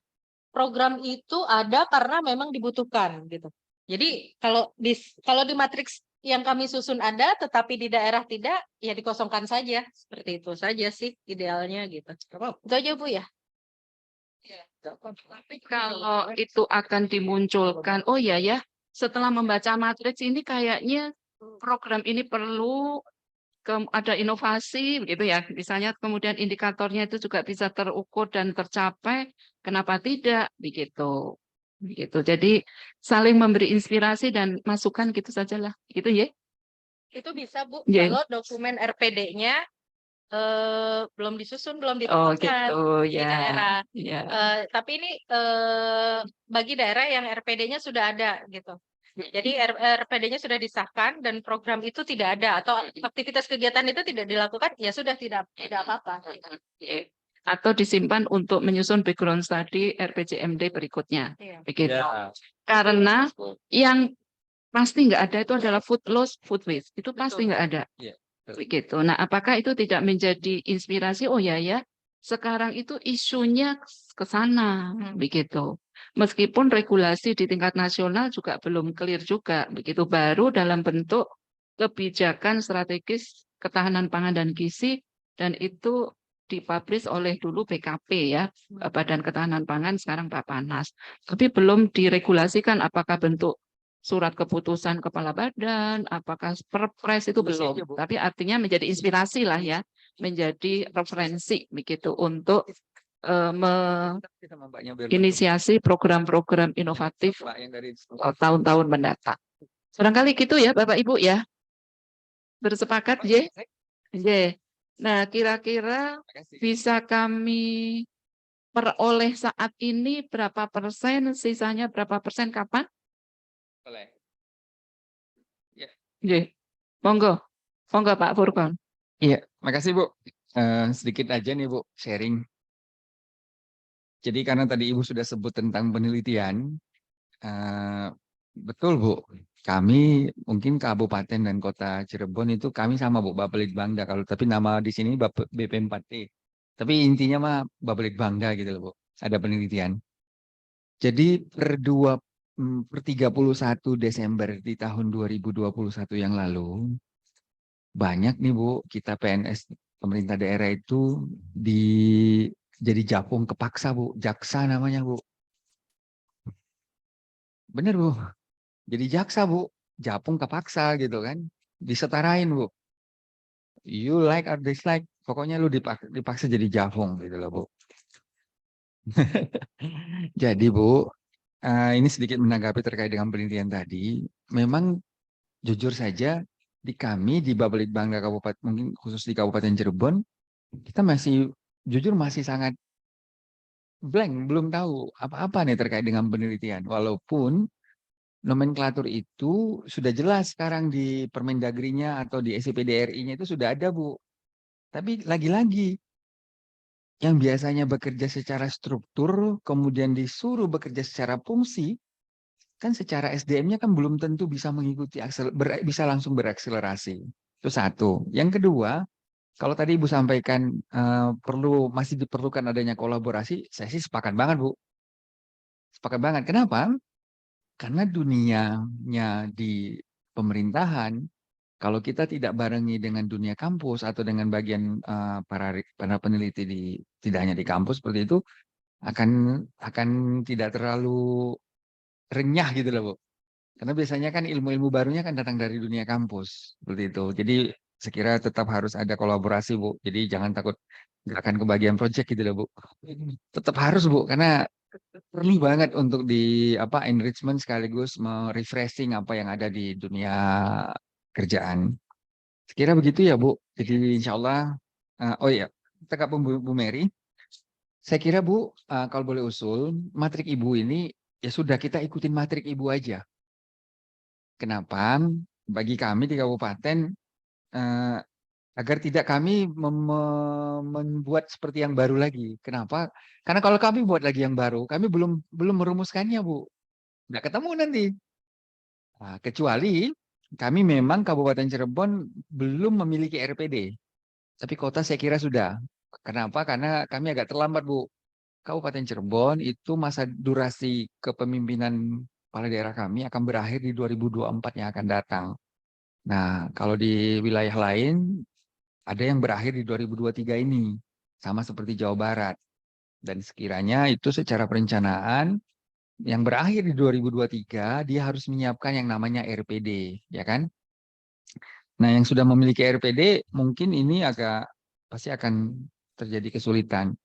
program itu ada karena memang dibutuhkan gitu. Jadi kalau di matriks yang kami susun ada, tetapi di daerah tidak, ya dikosongkan saja. Seperti itu saja sih idealnya gitu. Itu aja Bu ya. Tapi kalau itu akan dimunculkan, oh ya ya, setelah membaca matriks ini kayaknya program ini perlu ada inovasi begitu ya. Misalnya kemudian indikatornya itu juga bisa terukur dan tercapai, kenapa tidak begitu. Begitu. Jadi saling memberi inspirasi dan masukan gitu sajalah. Gitu ya. Itu bisa Bu, Yeah. kalau dokumen RPD-nya belum disusun, belum Oh ditentukan gitu di ya. daerah. Ya. Tapi ini bagi daerah yang RPD-nya sudah ada gitu. Jadi RPD-nya sudah disahkan dan program itu tidak ada atau aktivitas kegiatan itu tidak dilakukan, ya sudah tidak apa-apa. Atau disimpan untuk menyusun background study RPJMD berikutnya. Iya. Begitu. Ya. Karena yang pasti nggak ada itu adalah food loss, food waste. Itu pasti nggak ada. Iya, betul. Begitu. Nah, apakah itu tidak menjadi inspirasi? Oh ya ya, sekarang itu isunya ke sana, begitu. Meskipun regulasi di tingkat nasional juga belum clear juga, begitu. Baru dalam bentuk kebijakan strategis ketahanan pangan dan gizi, dan itu dipublish oleh dulu BKP ya, Badan Ketahanan Pangan, sekarang Bappenas. Tapi belum diregulasikan apakah bentuk surat keputusan kepala badan, apakah perpres itu belum. Tapi artinya menjadi inspirasi lah ya, menjadi referensi begitu untuk menginisiasi program-program inovatif tahun-tahun mendatang. Barangkali gitu ya Bapak Ibu ya. Bersepakat ya? Ya. Nah, kira-kira bisa kami peroleh saat ini berapa persen, sisanya berapa persen kapan? Boleh. Ya. Monggo. Monggo Pak Furkon. Iya, makasih Bu. Sedikit aja nih Bu, sharing. Jadi karena tadi Ibu sudah sebut tentang penelitian, betul Bu, kami mungkin Kabupaten dan Kota Cirebon itu kami sama Bu, Bapelitbangda. Kalau tapi nama di sini BP4T. Tapi intinya mah Bapelitbangda gitu loh Bu. Ada penelitian. Jadi per 31 Desember di tahun 2021 yang lalu, banyak nih Bu, kita PNS pemerintah daerah itu jadi japung kepaksa Bu, jaksa namanya Bu. Bener Bu, jadi jaksa Bu, japung kepaksa gitu kan, disetarain Bu. You like or dislike, pokoknya lu dipaksa jadi japung gitu loh Bu. Jadi Bu, ini sedikit menanggapi terkait dengan penelitian tadi. Memang jujur saja di kami di Bapelitbangda Kabupaten, mungkin khusus di Kabupaten Cirebon, kita jujur masih sangat blank, belum tahu apa-apa nih terkait dengan penelitian. Walaupun nomenklatur itu sudah jelas sekarang di Permendagrinya atau di SCPDRI-nya itu sudah ada Bu. Tapi lagi-lagi yang biasanya bekerja secara struktur, kemudian disuruh bekerja secara fungsi, kan secara SDM-nya kan belum tentu bisa mengikuti bisa langsung berakselerasi. Itu satu. Yang kedua, kalau tadi Ibu sampaikan masih diperlukan adanya kolaborasi, saya sih sepakat banget Bu. Sepakat banget. Kenapa? Karena dunianya di pemerintahan, kalau kita tidak barengi dengan dunia kampus atau dengan bagian para peneliti tidak hanya di kampus seperti itu, akan tidak terlalu renyah gitu loh Bu. Karena biasanya kan ilmu-ilmu barunya kan datang dari dunia kampus seperti itu. Jadi sekira tetap harus ada kolaborasi Bu. Jadi jangan takut nggak akan kebagian project gitu loh Bu. Tetap harus Bu, karena perlu banget untuk enrichment sekaligus refreshing apa yang ada di dunia kerjaan. Sekira begitu ya Bu. Jadi insya Allah, oh iya, tegak Bu Mary. Saya kira Bu, kalau boleh usul, matrik Ibu ini ya sudah kita ikutin matrik Ibu aja. Kenapa? Bagi kami di kabupaten, eh, agar tidak kami membuat seperti yang baru lagi. Kenapa? Karena kalau kami buat lagi yang baru, kami belum merumuskannya Bu. Nggak ketemu nanti. Nah, kecuali kami memang Kabupaten Cirebon belum memiliki RPD. Tapi kota saya kira sudah. Kenapa? Karena kami agak terlambat Bu. Kabupaten Cirebon itu masa durasi kepemimpinan kepala daerah kami akan berakhir di 2024 yang akan datang. Nah, kalau di wilayah lain ada yang berakhir di 2023 ini, sama seperti Jawa Barat. Dan sekiranya itu secara perencanaan yang berakhir di 2023 dia harus menyiapkan yang namanya RPD, ya kan? Nah, yang sudah memiliki RPD mungkin ini pasti akan terjadi kesulitan.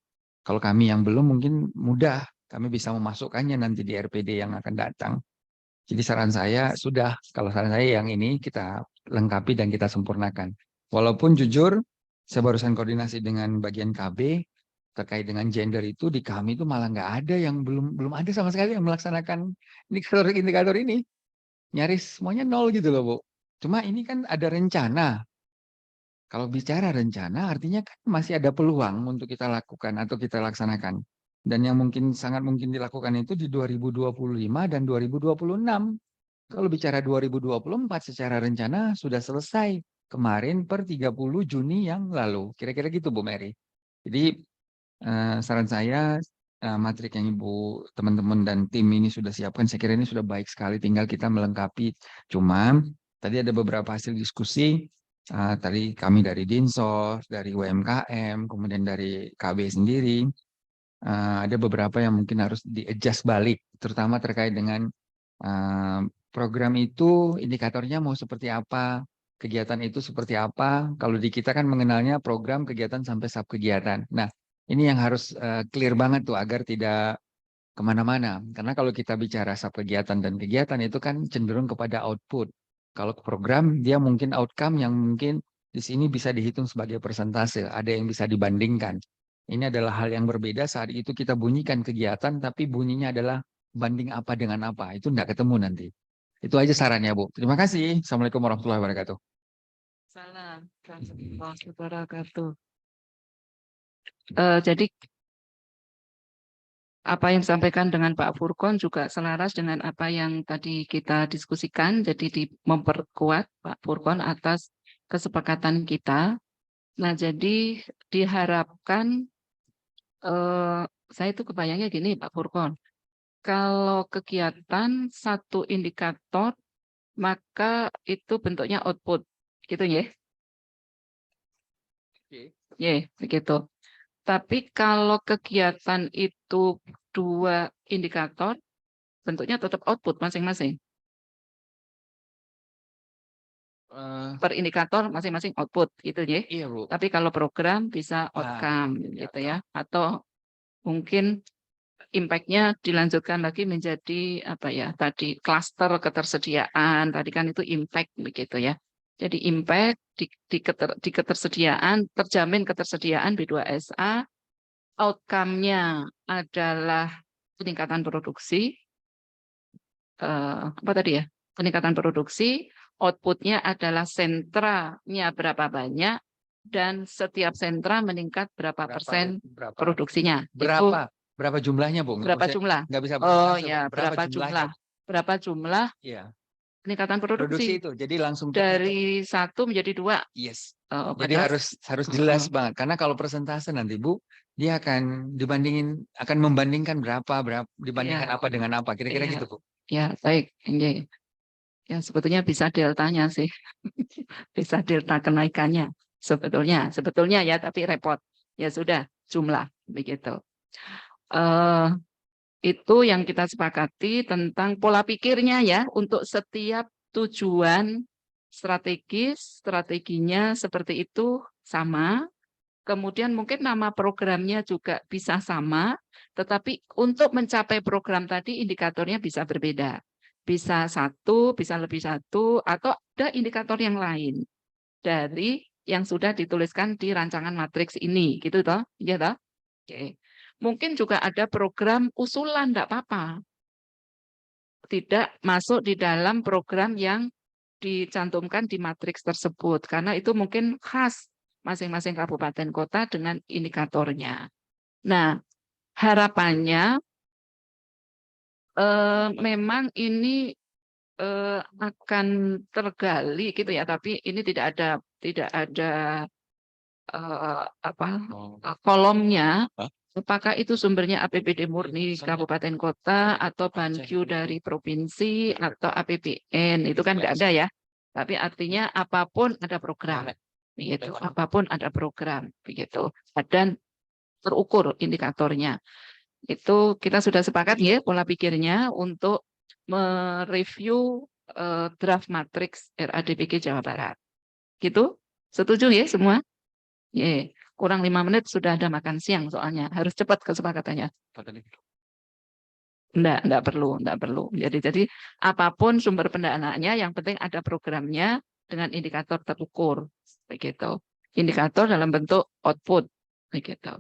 Kalau kami yang belum mungkin mudah, kami bisa memasukkannya nanti di RPD yang akan datang. Jadi saran saya kalau saran saya yang ini kita lengkapi dan kita sempurnakan. Walaupun jujur, saya barusan koordinasi dengan bagian KB terkait dengan gender itu di kami itu malah nggak ada yang belum ada sama sekali yang melaksanakan indikator ini. Nyaris semuanya nol gitu loh Bu. Cuma ini kan ada rencana. Kalau bicara rencana artinya kan masih ada peluang untuk kita lakukan atau kita laksanakan. Dan yang sangat mungkin dilakukan itu di 2025 dan 2026. Kalau bicara 2024 secara rencana sudah selesai kemarin per 30 Juni yang lalu. Kira-kira gitu Bu Mary. Jadi saran saya matrik yang Ibu teman-teman dan tim ini sudah siapkan saya kira ini sudah baik sekali, tinggal kita melengkapi. Cuma tadi ada beberapa hasil diskusi tadi kami dari Dinsos, dari UMKM, kemudian dari KB sendiri ada beberapa yang mungkin harus di-adjust balik, terutama terkait dengan program itu indikatornya mau seperti apa, kegiatan itu seperti apa. Kalau di kita kan mengenalnya program, kegiatan sampai sub kegiatan. Nah, ini yang harus clear banget tuh agar tidak kemana-mana. Karena kalau kita bicara sub kegiatan dan kegiatan itu kan cenderung kepada output. Kalau program dia mungkin outcome yang mungkin di sini bisa dihitung sebagai persentase, ada yang bisa dibandingkan. Ini adalah hal yang berbeda saat itu kita bunyikan kegiatan, tapi bunyinya adalah banding apa dengan apa. Itu tidak ketemu nanti. Itu aja sarannya, Bu. Terima kasih. Assalamualaikum warahmatullahi wabarakatuh. Salam. Warahmatullahi wabarakatuh. Jadi apa yang disampaikan dengan Pak Furkon juga selaras dengan apa yang tadi kita diskusikan. Jadi memperkuat Pak Furkon atas kesepakatan kita. Nah, jadi diharapkan saya itu kebayangnya gini Pak Furkon. Kalau kegiatan satu indikator maka itu bentuknya output, gitu ya? Ya, begitu. Tapi kalau kegiatan itu 2 indikator, bentuknya tetap output masing-masing. Per indikator masing-masing output, gitu ya? Iya, Bu. Tapi kalau program bisa outcome, gitu ya? Atau mungkin impact-nya dilanjutkan lagi menjadi apa ya? Tadi klaster ketersediaan, tadi kan itu impact, begitu ya? Jadi impact di ketersediaan, terjamin ketersediaan B2SA, outcome-nya adalah peningkatan produksi, apa tadi ya? Peningkatan produksi, output-nya adalah sentranya berapa banyak, dan setiap sentra meningkat berapa persen produksinya. Itu Berapa jumlahnya, Bu? berapa jumlah? Nggak bisa Oh langsung. ya, berapa jumlah? Berapa jumlah Iya. peningkatan Produksi produksi? itu. Jadi langsung Dari 1 menjadi 2. yes. Oh, Jadi padahal harus jelas banget. Karena kalau persentase nanti, Bu, dia akan membandingkan berapa dibandingkan Iya. apa dengan apa. Kira-kira Iya. gitu, Bu. Ya, baik. Ini ya sebetulnya bisa deltanya sih. Bisa delta kenaikannya. Sebetulnya ya, tapi repot. Ya sudah, jumlah begitu. Itu yang kita sepakati tentang pola pikirnya ya, untuk setiap tujuan strategis, strateginya seperti itu sama. Kemudian mungkin nama programnya juga bisa sama, tetapi untuk mencapai program tadi indikatornya bisa berbeda. Bisa 1, bisa lebih 1, atau ada indikator yang lain dari yang sudah dituliskan di rancangan matriks ini, gitu toh? Iya toh? Oke. Mungkin juga ada program usulan, enggak apa-apa. Tidak masuk di dalam program yang dicantumkan di matriks tersebut, karena itu mungkin khas masing-masing kabupaten kota dengan indikatornya. Nah, harapannya memang ini akan tergali gitu ya, tapi ini tidak ada kolomnya. Apakah itu sumbernya APBD murni kabupaten kota atau BANQ dari provinsi atau APBN, itu kan nggak ada ya. Tapi artinya apapun ada program, begitu. Apapun ada program, begitu. Dan terukur indikatornya. Itu kita sudah sepakat ya pola pikirnya untuk mereview draft matriks RADPG Jawa Barat. Gitu? Setuju ya semua? Ya. Kurang 5 menit sudah ada makan siang soalnya. Harus cepat kesepakatannya. Enggak perlu. Jadi apapun sumber pendanaannya, yang penting ada programnya dengan indikator terukur. Begitu. Indikator dalam bentuk output. Begitu.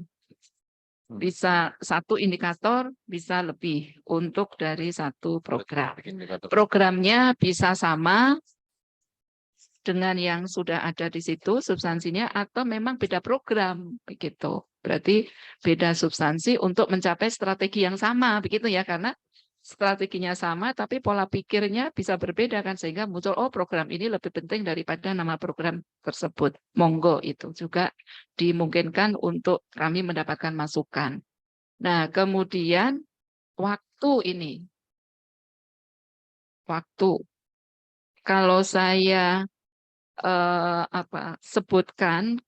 Bisa 1 indikator, bisa lebih untuk dari 1 program. Programnya bisa sama dengan yang sudah ada di situ substansinya, atau memang beda program, begitu. Berarti beda substansi untuk mencapai strategi yang sama, begitu ya, karena strateginya sama tapi pola pikirnya bisa berbeda kan, sehingga muncul program ini lebih penting daripada nama program tersebut. Monggo, itu juga dimungkinkan untuk kami mendapatkan masukan. Nah, kemudian waktu ini. Waktu. Kalau saya sebutkan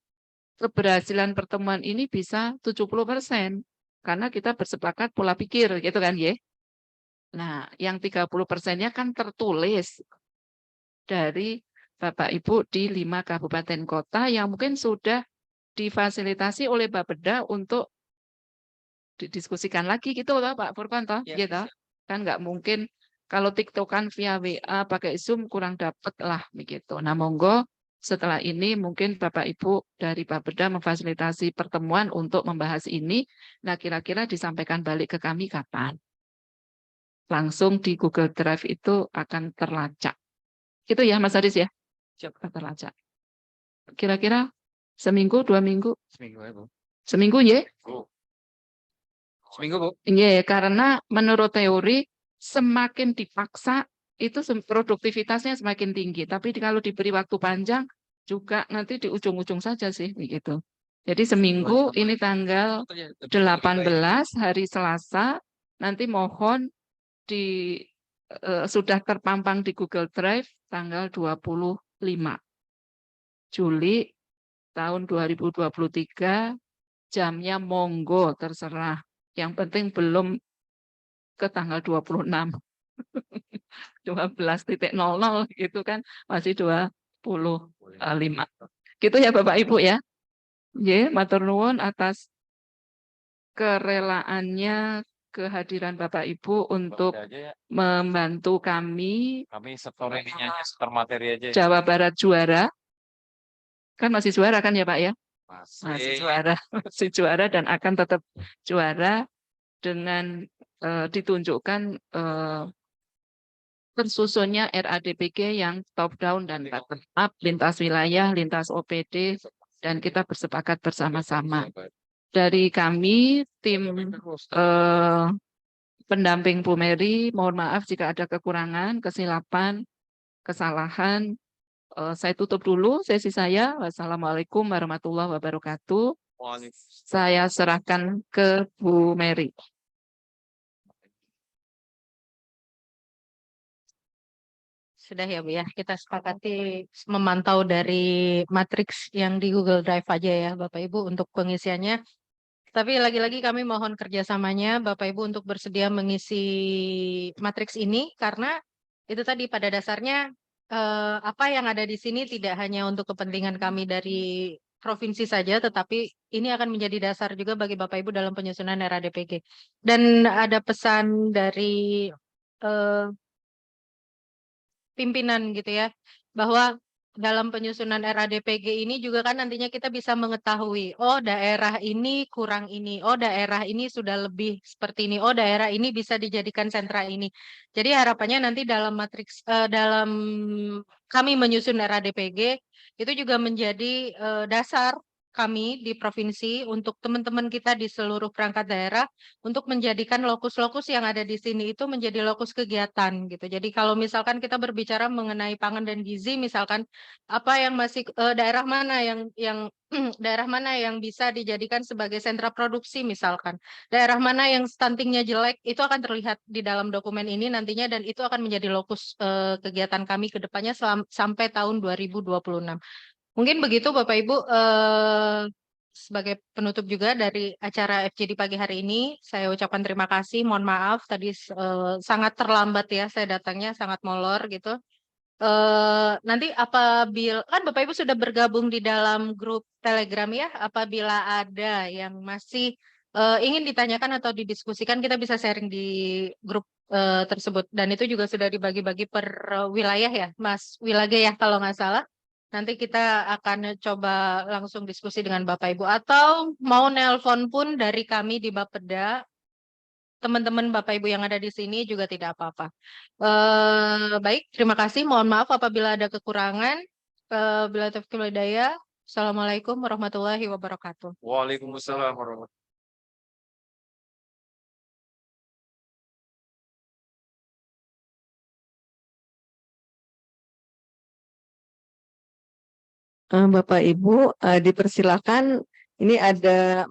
keberhasilan pertemuan ini bisa 70% karena kita bersepakat pola pikir, gitu kan ya. Nah, yang 30%-nya kan tertulis dari Bapak Ibu di 5 kabupaten kota yang mungkin sudah difasilitasi oleh Bapeda untuk didiskusikan lagi, gitu loh Pak Furkon toh, gitu. Kan nggak mungkin kalau tiktokan via WA pakai Zoom kurang dapat lah, begitu. Nah, monggo setelah ini mungkin Bapak Ibu dari Bapeda memfasilitasi pertemuan untuk membahas ini. Nah, kira-kira disampaikan balik ke kami kapan? Langsung di Google Drive itu akan terlacak. Itu ya Mas Haris ya? Siap, terlacak. Kira-kira seminggu, 2 minggu? Seminggu ya, Bu. Seminggu ya? Seminggu, Bu. Iya, karena menurut teori semakin dipaksa itu produktivitasnya semakin tinggi. Tapi kalau diberi waktu panjang juga nanti di ujung-ujung saja sih begitu. Jadi seminggu ini tanggal 18 hari Selasa, nanti mohon sudah terpampang di Google Drive tanggal 25 Juli tahun 2023, jamnya monggo terserah. Yang penting belum ke tanggal 26. 12.00 gitu kan, masih 25. Gitu ya Bapak Ibu ya. Matur nuwun atas kerelaannya, kehadiran Bapak Ibu untuk membantu kami. Kami setor ininya aja, setor materi aja. Jawa Barat juara. Kan masih juara kan ya Pak ya? Masih Masih. juara, masih juara dan akan tetap juara dengan ditunjukkan tersusunnya RADPG yang top down dan bottom up, lintas wilayah, lintas OPD, dan kita bersepakat bersama-sama. Dari kami, tim pendamping Bu Mary, mohon maaf jika ada kekurangan, kesilapan, kesalahan. Saya tutup dulu sesi saya. Wassalamualaikum warahmatullahi wabarakatuh. Saya serahkan ke Bu Mary. Sudah ya Bu ya, kita sepakati memantau dari matriks yang di Google Drive aja ya Bapak Ibu untuk pengisiannya. Tapi lagi-lagi kami mohon kerjasamanya Bapak Ibu untuk bersedia mengisi matriks ini karena itu tadi pada dasarnya apa yang ada di sini tidak hanya untuk kepentingan kami dari provinsi saja, tetapi ini akan menjadi dasar juga bagi Bapak Ibu dalam penyusunan RADPG. Dan ada pesan dari pimpinan gitu ya, bahwa dalam penyusunan RADPG ini juga kan nantinya kita bisa mengetahui, oh daerah ini kurang ini, oh daerah ini sudah lebih seperti ini, oh daerah ini bisa dijadikan sentra ini. Jadi harapannya nanti dalam matriks dalam kami menyusun RADPG itu juga menjadi dasar kami di provinsi untuk teman-teman kita di seluruh perangkat daerah untuk menjadikan lokus-lokus yang ada di sini itu menjadi lokus kegiatan gitu. Jadi kalau misalkan kita berbicara mengenai pangan dan gizi, misalkan apa yang masih daerah mana yang daerah mana yang bisa dijadikan sebagai sentra produksi misalkan. Daerah mana yang stuntingnya jelek itu akan terlihat di dalam dokumen ini nantinya dan itu akan menjadi lokus kegiatan kami ke depannya sampai tahun 2026. Mungkin begitu Bapak Ibu sebagai penutup juga dari acara FGD pagi hari ini, saya ucapkan terima kasih. Mohon maaf tadi sangat terlambat ya saya datangnya, sangat molor gitu. Nanti apabila kan Bapak Ibu sudah bergabung di dalam grup Telegram ya, apabila ada yang masih ingin ditanyakan atau didiskusikan, kita bisa sharing di grup tersebut. Dan itu juga sudah dibagi-bagi per wilayah ya, Mas Wilage ya kalau nggak salah. Nanti kita akan coba langsung diskusi dengan Bapak Ibu atau mau nelpon pun dari kami di Bapeda, teman-teman Bapak Ibu yang ada di sini juga tidak apa-apa. Baik, terima kasih. Mohon maaf apabila ada kekurangan. Bila taufiq wal hidayah. Assalamualaikum warahmatullahi wabarakatuh. Waalaikumsalam warahmatullahi Bapak Ibu, dipersilakan ini ada